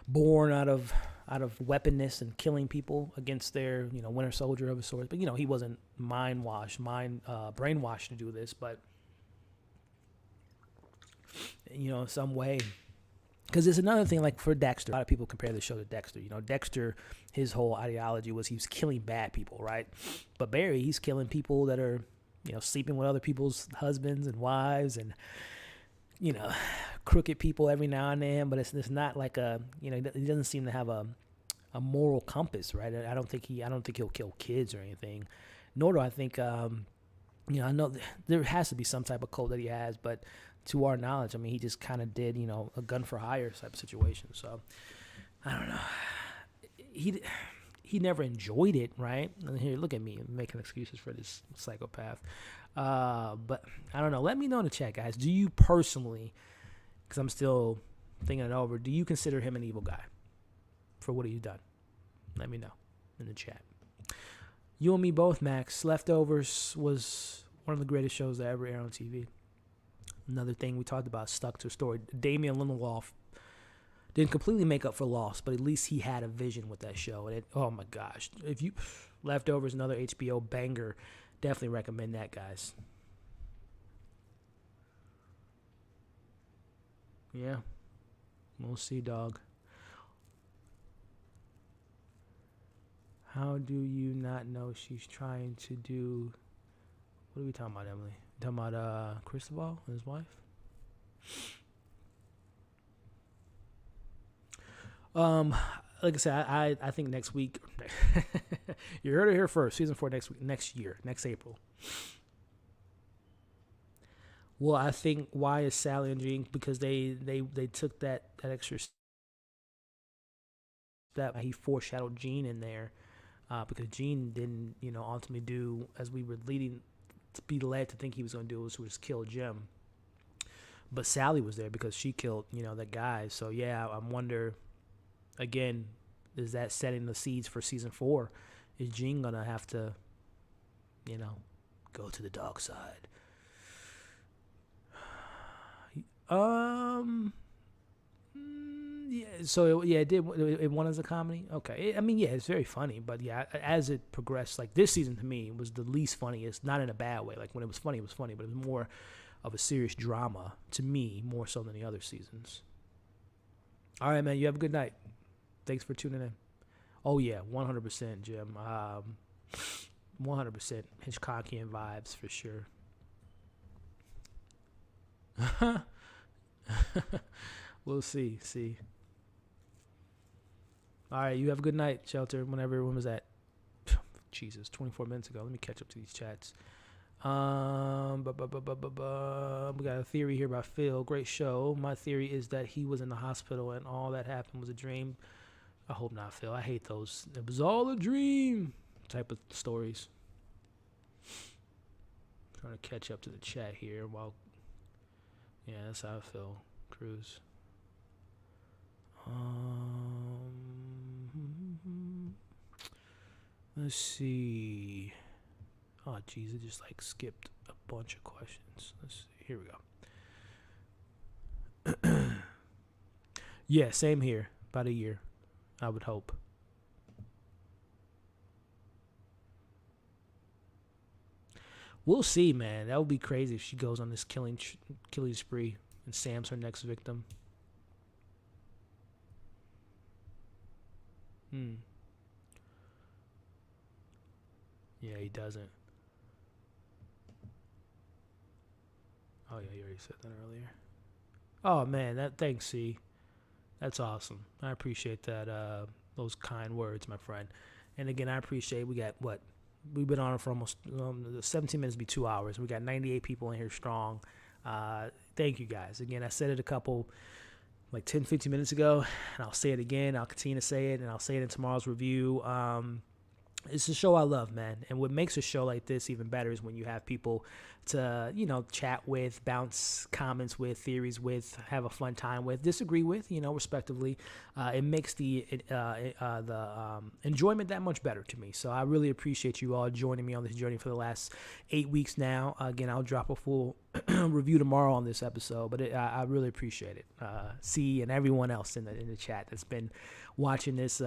born out of weaponness and killing people against their, you know, Winter Soldier of a sort. But, you know, he wasn't brainwashed to do this, but, you know, in some way. Because it's another thing, like for Dexter, a lot of people compare the show to Dexter. You know, Dexter, his whole ideology was he was killing bad people, right? But Barry, he's killing people that are, you know, sleeping with other people's husbands and wives and, you know, crooked people every now and then. But it's not like you know, he doesn't seem to have a moral compass, right? I don't think he'll kill kids or anything. Nor do I think, you know, I know there has to be some type of code that he has, but to our knowledge, I mean, he just kind of did, you know, a gun for hire type of situation. So, I don't know. He never enjoyed it, right? And here, look at me making excuses for this psychopath. But I don't know. Let me know in the chat, guys. Do you personally, because I'm still thinking it over, do you consider him an evil guy for what he's done? Let me know in the chat. You and me both, Max. Leftovers was one of the greatest shows that ever aired on TV. Another thing we talked about, stuck to a story. Damian Lindelof didn't completely make up for loss, but at least he had a vision with that show. And oh my gosh, Leftovers, another HBO banger. Definitely recommend that, guys. Yeah, we'll see, dog. How do you not know she's trying to do? What are we talking about, Emily? Talking about Cristobal and his wife? Like I said, I think next week. You heard it here first. Season 4 next year, next April. Well, I think why is Sally and Jean, because they took that extra step. He foreshadowed Jean in there, because Jean didn't, you know, ultimately do as we were leading to be led to think he was going to do, was just kill Jim. But Sally was there because she killed, you know, that guy. So yeah, I wonder, again, is that setting the seeds for season 4? Is Jean gonna have to, you know, go to the dark side? Yeah. So it won as a comedy. Okay. I mean, yeah, it's very funny, but yeah, as it progressed, like this season to me was the least funniest. Not in a bad way. Like when it was funny, but it was more of a serious drama to me, more so than the other seasons. All right, man. You have a good night. Thanks for tuning in. Oh yeah, 100%, Jim. 100% Hitchcockian vibes for sure. We'll see. All right, you have a good night, Shelter. Whenever everyone was at, Jesus, 24 minutes ago. Let me catch up to these chats. We got a theory here by Phil. Great show. My theory is that he was in the hospital and all that happened was a dream. I hope not, Phil. I hate those. It was all a dream type of stories. Trying to catch up to the chat here while. Yeah, that's how I feel. Cruz. Let's see. Oh, geez, it just like skipped a bunch of questions. Let's see. Here we go. Yeah, same here. About a year, I would hope. We'll see, man. That would be crazy if she goes on this killing spree and Sam's her next victim. Yeah, he doesn't. Oh yeah, you already said that earlier. Oh man, thanks, C. That's awesome. I appreciate that. Those kind words, my friend. And again, I appreciate we got what we've been on for almost 17 minutes, be 2 hours. We got 98 people in here strong. Thank you guys. Again, I said it a couple like 10, 15 minutes ago, and I'll say it again. I'll continue to say it, and I'll say it in tomorrow's review. It's a show I love, man. And what makes a show like this even better is when you have people to, chat with, bounce comments with, theories with, have a fun time with, disagree with, respectively. It makes the enjoyment that much better to me. So I really appreciate you all joining me on this journey for the last 8 weeks now. Again, I'll drop a full review tomorrow on this episode, but I really appreciate it. C and everyone else in the chat that's been watching this.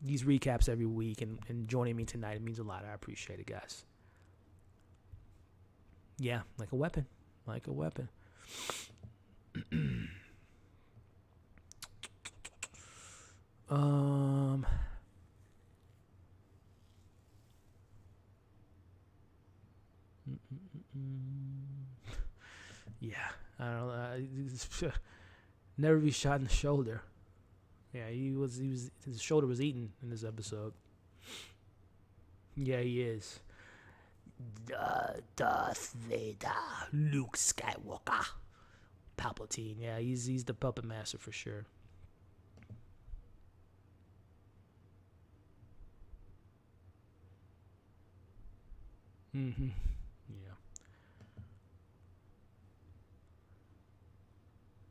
These recaps every week and joining me tonight. It means a lot. I appreciate it, guys. Yeah, like a weapon. Like a weapon. Yeah, I don't know. Never be shot in the shoulder. Yeah, his shoulder was eaten in this episode. Yeah, he is. Darth Vader, Luke Skywalker, Palpatine. Yeah, he's the puppet master for sure. Yeah.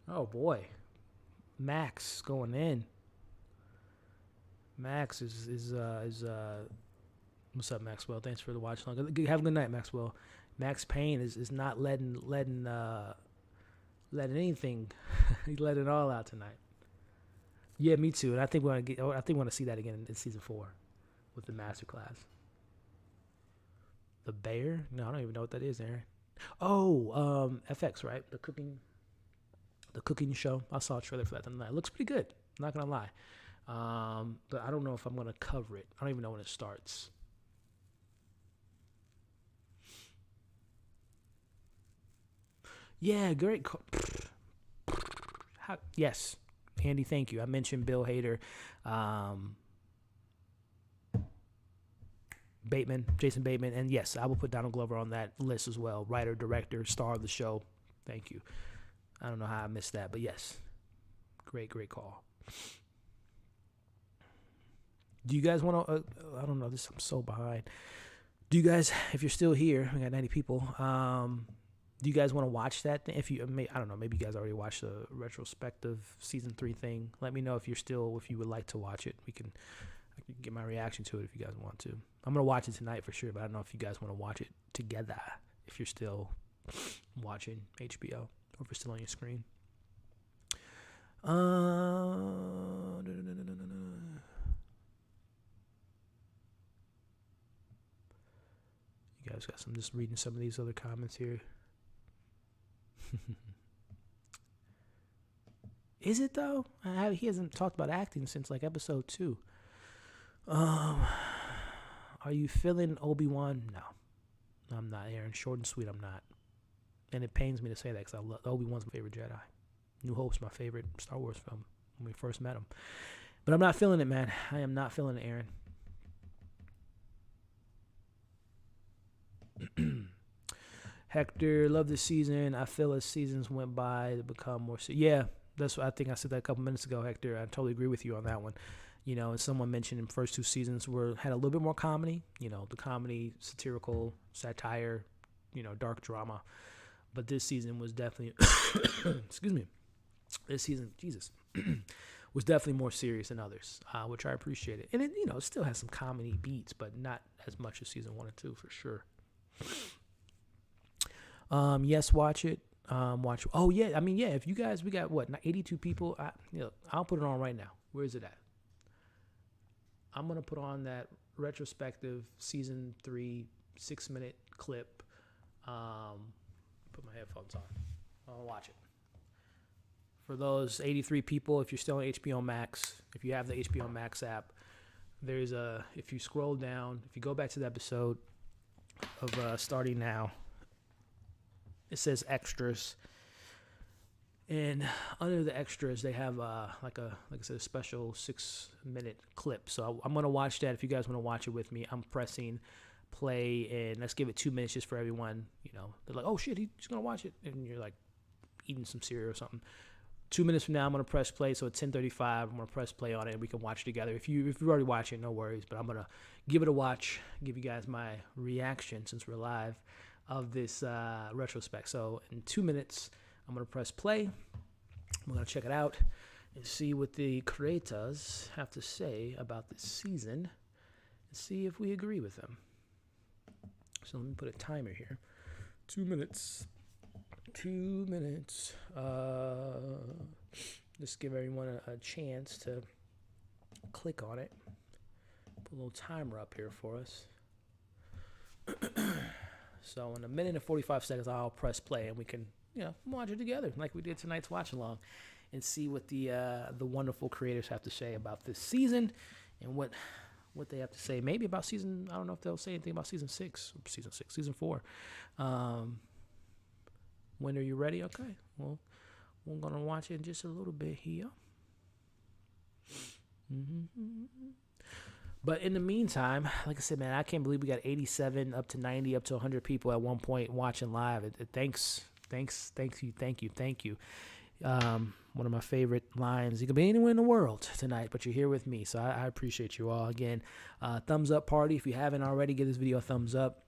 Oh boy, Max going in. Max is what's up, Maxwell? Thanks for the watch long. Have a good night, Maxwell. Max Payne is not letting anything. He's letting it all out tonight. Yeah, me too. And I think we want to see that again in season 4 with the masterclass. The Bear? No, I don't even know what that is, Aaron. Oh, FX, right? The cooking show. I saw a trailer for that tonight. It looks pretty good. I'm not gonna lie. But I don't know if I'm gonna cover it. I don't even know when it starts. Yeah, great. Yes, Andy, thank you. I mentioned Bill Hader, Jason Bateman, and yes, I will put Donald Glover on that list as well. Writer, director, star of the show. Thank you. I don't know how I missed that, but yes, great call. Do you guys want to? I don't know. I'm so behind. Do you guys, if you're still here, we got 90 people. Do you guys want to watch that thing? I don't know, maybe you guys already watched the retrospective season 3 thing. Let me know if you would like to watch it. I can get my reaction to it if you guys want to. I'm gonna watch it tonight for sure, but I don't know if you guys want to watch it together. If you're still watching HBO or if you're still on your screen. You guys got some. Just reading some of these other comments here. Is it though? He hasn't talked about acting since like episode 2. Are you feeling Obi-Wan? No, I'm not, Aaron. Short and sweet, I'm not. And it pains me to say that because I love Obi-Wan's my favorite Jedi. New Hope's my favorite Star Wars film when we first met him. But I'm not feeling it, man. I am not feeling it, Aaron. Hector, love this season. I feel as seasons went by to become more. Yeah, that's what I think I said that a couple minutes ago, Hector. I totally agree with you on that one. And someone mentioned in the first 2 seasons had a little bit more comedy. The comedy, satirical, satire, dark drama. But this season was definitely, excuse me. This season, Jesus, was definitely more serious than others, which I appreciated. And it, it still has some comedy beats, but not as much as season 1 and 2 for sure. Yes, watch it. Watch. Oh yeah, I mean yeah. If you guys, we got what 82 people. I'll put it on right now. Where is it at? I'm gonna put on that retrospective season 3 6-minute clip. Put my headphones on. I'll watch it. For those 83 people, if you're still on HBO Max, if you have the HBO Max app, there's if you scroll down, if you go back to the episode of starting now, it says extras. And under the extras, they have like I said, a special 6-minute clip. So I'm gonna watch that. If you guys want to watch it with me, I'm pressing play, and let's give it 2 minutes just for everyone. They're like, oh shit, he's gonna watch it, and you're like eating some cereal or something. 2 minutes from now, I'm gonna press play. So at 10:35, I'm gonna press play on it, and we can watch it together. If you've already watched it, no worries. But I'm gonna give it a watch, give you guys my reaction since we're live of this retrospect. So in 2 minutes, I'm gonna press play. We're gonna check it out and see what the creators have to say about this season, and see if we agree with them. So let me put a timer here. 2 minutes. 2 minutes. Just give everyone a chance to click on it. Put a little timer up here for us. So in 1 minute and 45 seconds, I'll press play, and we can watch it together like we did tonight's watch along, and see what the wonderful creators have to say about this season, and what they have to say maybe about season. I don't know if they'll say anything about season 4. When are you ready? Okay, well, we're gonna watch it in just a little bit here. But in the meantime, like I said, man, I can't believe we got 87 up to 90 up to 100 people at one point watching live. Thank you. One of my favorite lines. You could be anywhere in the world tonight, but you're here with me, so I appreciate you all. Again, thumbs up party. If you haven't already, give this video a thumbs up.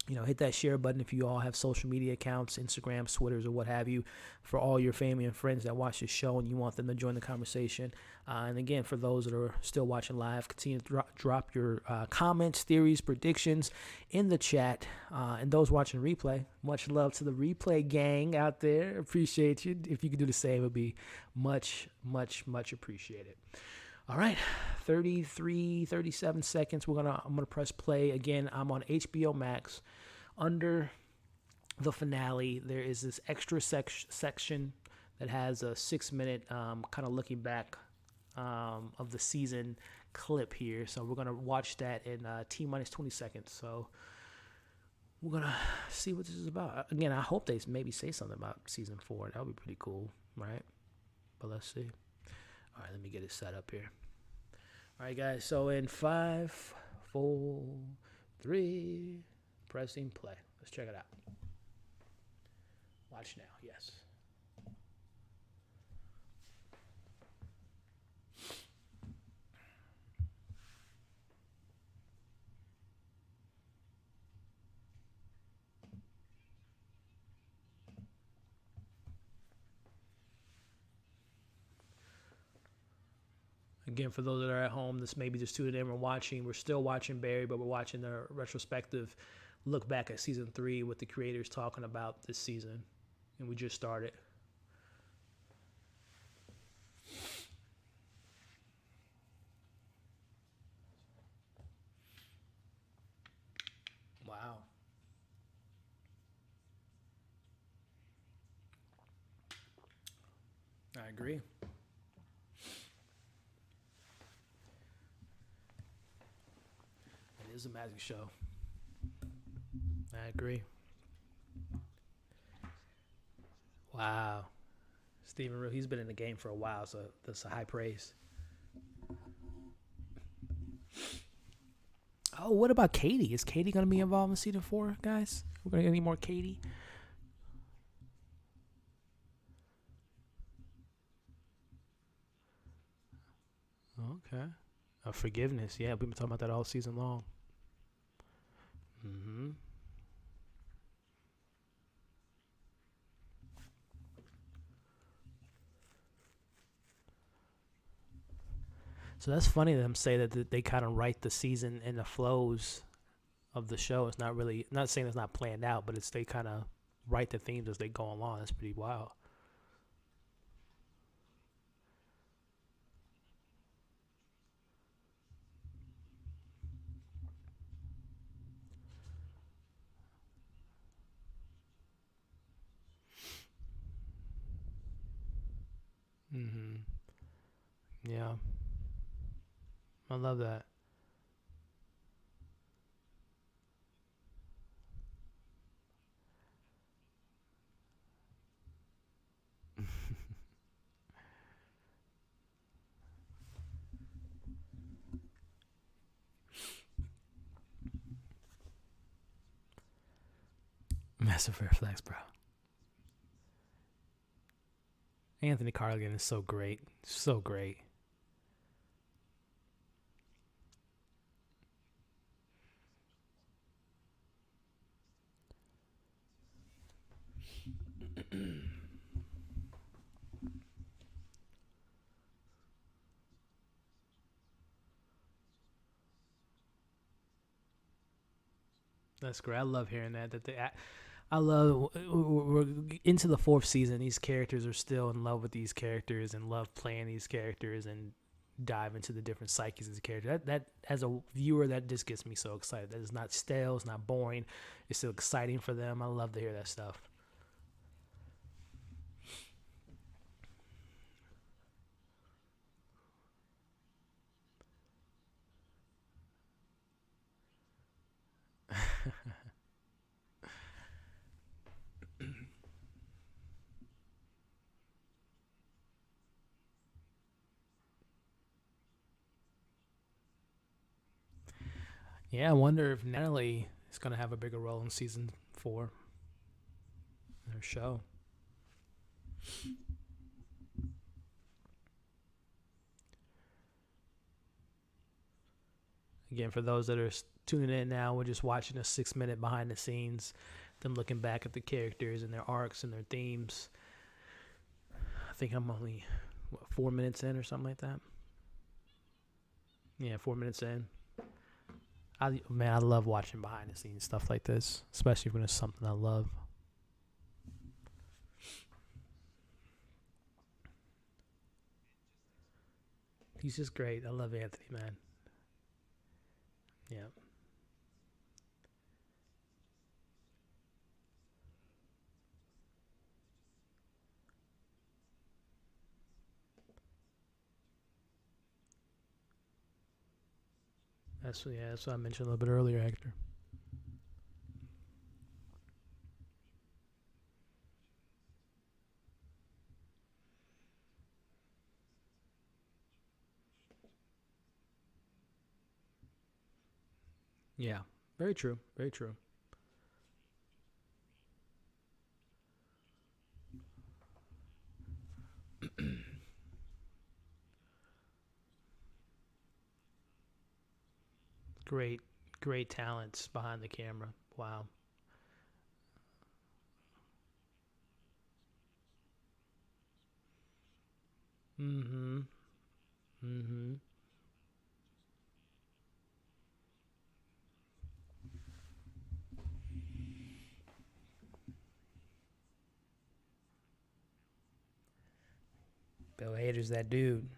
Hit that share button if you all have social media accounts, Instagram, Twitters, or what have you, for all your family and friends that watch this show and you want them to join the conversation. And again, for those that are still watching live, continue to drop your comments, theories, predictions in the chat. And those watching replay, much love to the replay gang out there. Appreciate you. If you could do the same, it would be much, much, much appreciated. All right, 37 seconds. I'm gonna press play again. I'm on HBO Max. Under the finale, there is this extra section that has a 6-minute kind of looking back of the season clip here. So we're gonna watch that in T-minus 20 seconds. So we're gonna see what this is about. Again, I hope they maybe say something about season 4. That would be pretty cool, right? But let's see. All right, let me get it set up here. All right, guys. So in 5, 4, 3, pressing play. Let's check it out. Watch now. Yes. Again, for those that are at home, this may be just tuning in and watching. We're still watching Barry, but we're watching the retrospective look back at season 3 with the creators talking about this season. And we just started. Wow. I agree. It is a magic show. I agree. Wow. Stephen Root, he's been in the game for a while, so that's a high praise. Oh, what about Katie? Is Katie going to be involved in season 4, guys? We're going to get any more Katie? Okay. Forgiveness. Yeah, we've been talking about that all season long. Mm-hmm. So that's funny them say that they kind of write the season in the flows of the show. It's not really, not saying it's not planned out, but it's they kind of write the themes as they go along. That's pretty wild. Mm-hmm. Yeah, I love that. Massive fair flex, bro. Anthony Carligan is so great, so great. That's great. I love hearing that. I love. We're into the fourth season. These characters are still in love with these characters and love playing these characters and dive into the different psyches of the character. That as a viewer, that just gets me so excited. That is not stale. It's not boring. It's still exciting for them. I love to hear that stuff. Yeah, I wonder if Natalie is going to have a bigger role in season 4 in her show. Again, for those that are tuning in now, we're just watching a 6-minute behind the scenes, them looking back at the characters and their arcs and their themes. I think I'm only 4 minutes in or something like that. Yeah, 4 minutes in. I love watching behind the scenes stuff like this, especially when it's something I love. He's just great. I love Anthony, man. Yeah, that's what I mentioned a little bit earlier, Hector. Yeah, very true. Very true. Great, great talents behind the camera. Wow. Mm-hmm. Mm-hmm. Bill Hader's that dude.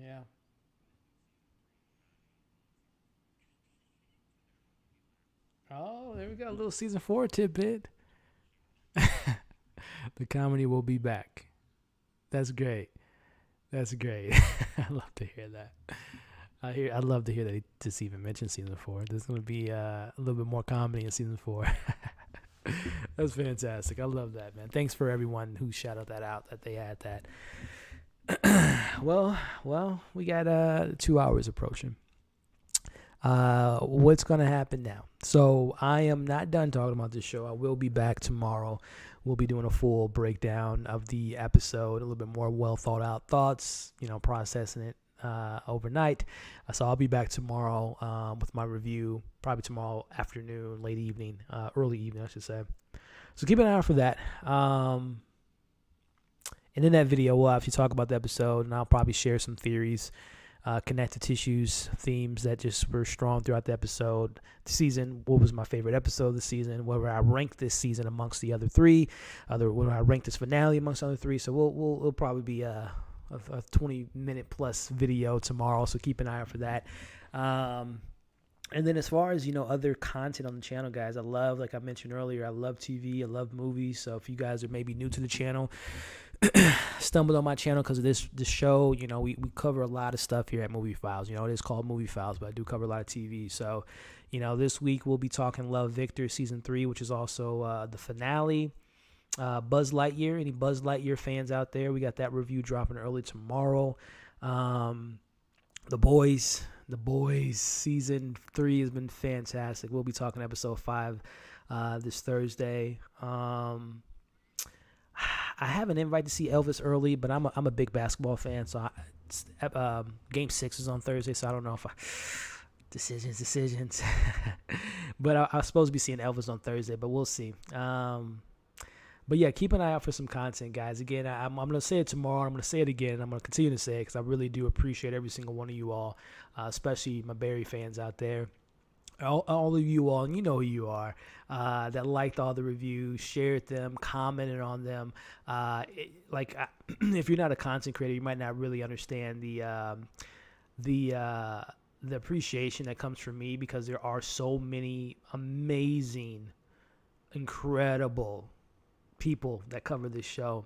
Yeah. Oh, there we go. A little season 4 tidbit. The comedy will be back. That's great. That's great. I love to hear that. I'd love to hear that he just even mentioned season 4. There's going to be a little bit more comedy in season 4. That's fantastic. I love that, man. Thanks for everyone who shouted that out that they had that. well, we got 2 hours approaching. What's gonna happen now? So I am not done talking about this show. I will be back tomorrow. We'll be doing a full breakdown of the episode, a little bit more well thought out thoughts, processing it overnight. So I'll be back tomorrow with my review, probably tomorrow afternoon, late evening, early evening, I should say. So keep an eye out for that. And in that video, we'll obviously talk about the episode, and I'll probably share some theories, connective tissues, themes that just were strong throughout the episode. The season, what was my favorite episode of the season, where I ranked this season amongst the other three, where I ranked this finale amongst the other three. So we'll probably be a 20-minute plus video tomorrow, so keep an eye out for that. And then as far as, other content on the channel, guys, like I mentioned earlier, I love TV, I love movies. So if you guys are maybe new to the channel, stumbled on my channel because of this show, we cover a lot of stuff here at Movie Files. It is called Movie Files, but I do cover a lot of TV. So, this week we'll be talking Love, Victor Season 3, which is also the finale. Buzz Lightyear, any Buzz Lightyear fans out there, we got that review dropping early tomorrow. The Boys Season 3 has been fantastic. We'll be talking episode 5 this Thursday. I have an invite to see Elvis early, but I'm a big basketball fan, so Game 6 is on Thursday, so I don't know if decisions. But I was supposed to be seeing Elvis on Thursday, but we'll see. But yeah, keep an eye out for some content, guys. Again, I'm going to say it tomorrow. I'm going to say it again. I'm going to continue to say it because I really do appreciate every single one of you all, especially my Barry fans out there. All of you all, and you know who you are, that liked all the reviews, shared them, commented on them. If you're not a content creator, you might not really understand the appreciation that comes from me, because there are so many amazing, incredible people that cover this show,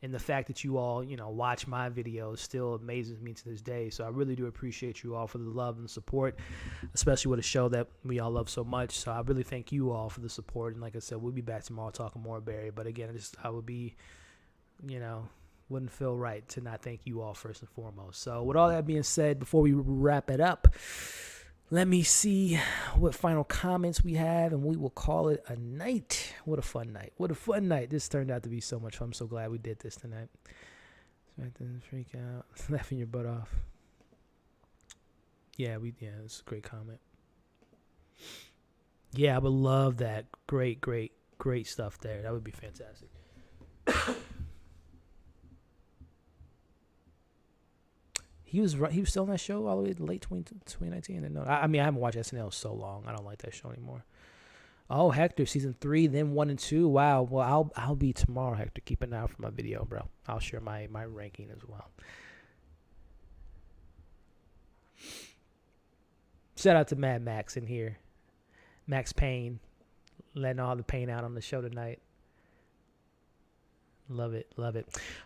and the fact that you all watch my videos still amazes me to this day. So I really do appreciate you all for the love and support, especially with a show that we all love so much. So I really thank you all for the support, and like I said, we'll be back tomorrow talking more Barry. But again, I would be wouldn't feel right to not thank you all first and foremost. So with all that being said, before we wrap it up, let me see what final comments we have, and we will call it a night. What a fun night. What a fun night. This turned out to be so much fun. I'm so glad we did this tonight. Freak out. Laughing your butt off. Yeah, it's a great comment. Yeah, I would love that. Great stuff there. That would be fantastic. He was still on that show all the way to late 2019. And I haven't watched SNL in so long. I don't like that show anymore. Oh, Hector, season 3, then 1 and 2. Wow. Well, I'll be tomorrow, Hector. Keep an eye out for my video, bro. I'll share my ranking as well. Shout out to Mad Max in here. Max Payne, letting all the pain out on the show tonight. Love it.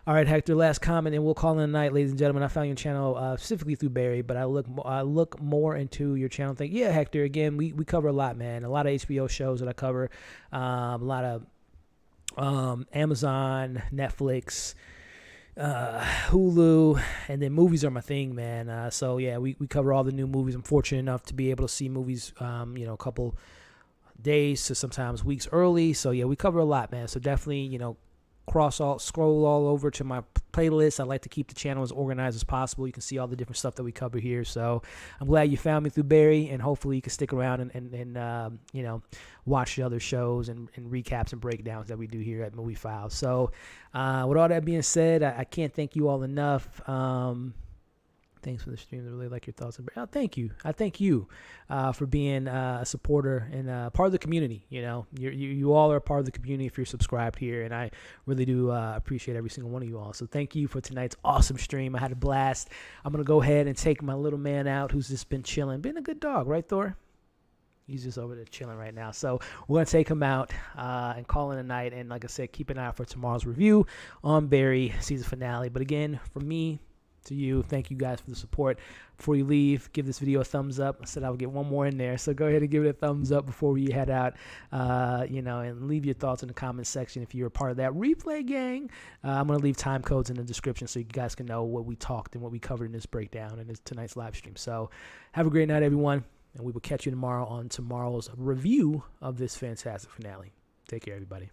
All right, Hector, last comment, and we'll call it a night, ladies and gentlemen. I found your channel specifically through Barry, but I look more into your channel. Yeah, Hector, again, we cover a lot, man. A lot of HBO shows that I cover, a lot of Amazon, Netflix, Hulu, and then movies are my thing, man. So yeah, we cover all the new movies. I'm fortunate enough to be able to see movies, a couple days to sometimes weeks early. So yeah, we cover a lot, man. So definitely, scroll all over to my playlist. I like to keep the channel as organized as possible. You can see all the different stuff that we cover here. So I'm glad you found me through Barry, and hopefully you can stick around and watch the other shows and recaps and breakdowns that we do here at Movie Files. So with all that being said, I can't thank you all enough. Thanks for the stream. I really like your thoughts. Thank you. I thank you for being a supporter and part of the community. You all are a part of the community if you're subscribed here, and I really do appreciate every single one of you all. So thank you for tonight's awesome stream. I had a blast. I'm going to go ahead and take my little man out who's just been chilling. Been a good dog, right, Thor? He's just over there chilling right now. So we're going to take him out and call it a night. And like I said, keep an eye out for tomorrow's review on Barry season finale. But again, from me to you, thank you guys for the support. Before you leave, give this video a thumbs up. I said I would get one more in there, so go ahead and give it a thumbs up before we head out, and leave your thoughts in the comment section if you're a part of that replay gang. I'm going to leave time codes in the description so you guys can know what we talked and what we covered in this breakdown and tonight's live stream. So have a great night, everyone, and we will catch you tomorrow on tomorrow's review of this fantastic finale. Take care, everybody.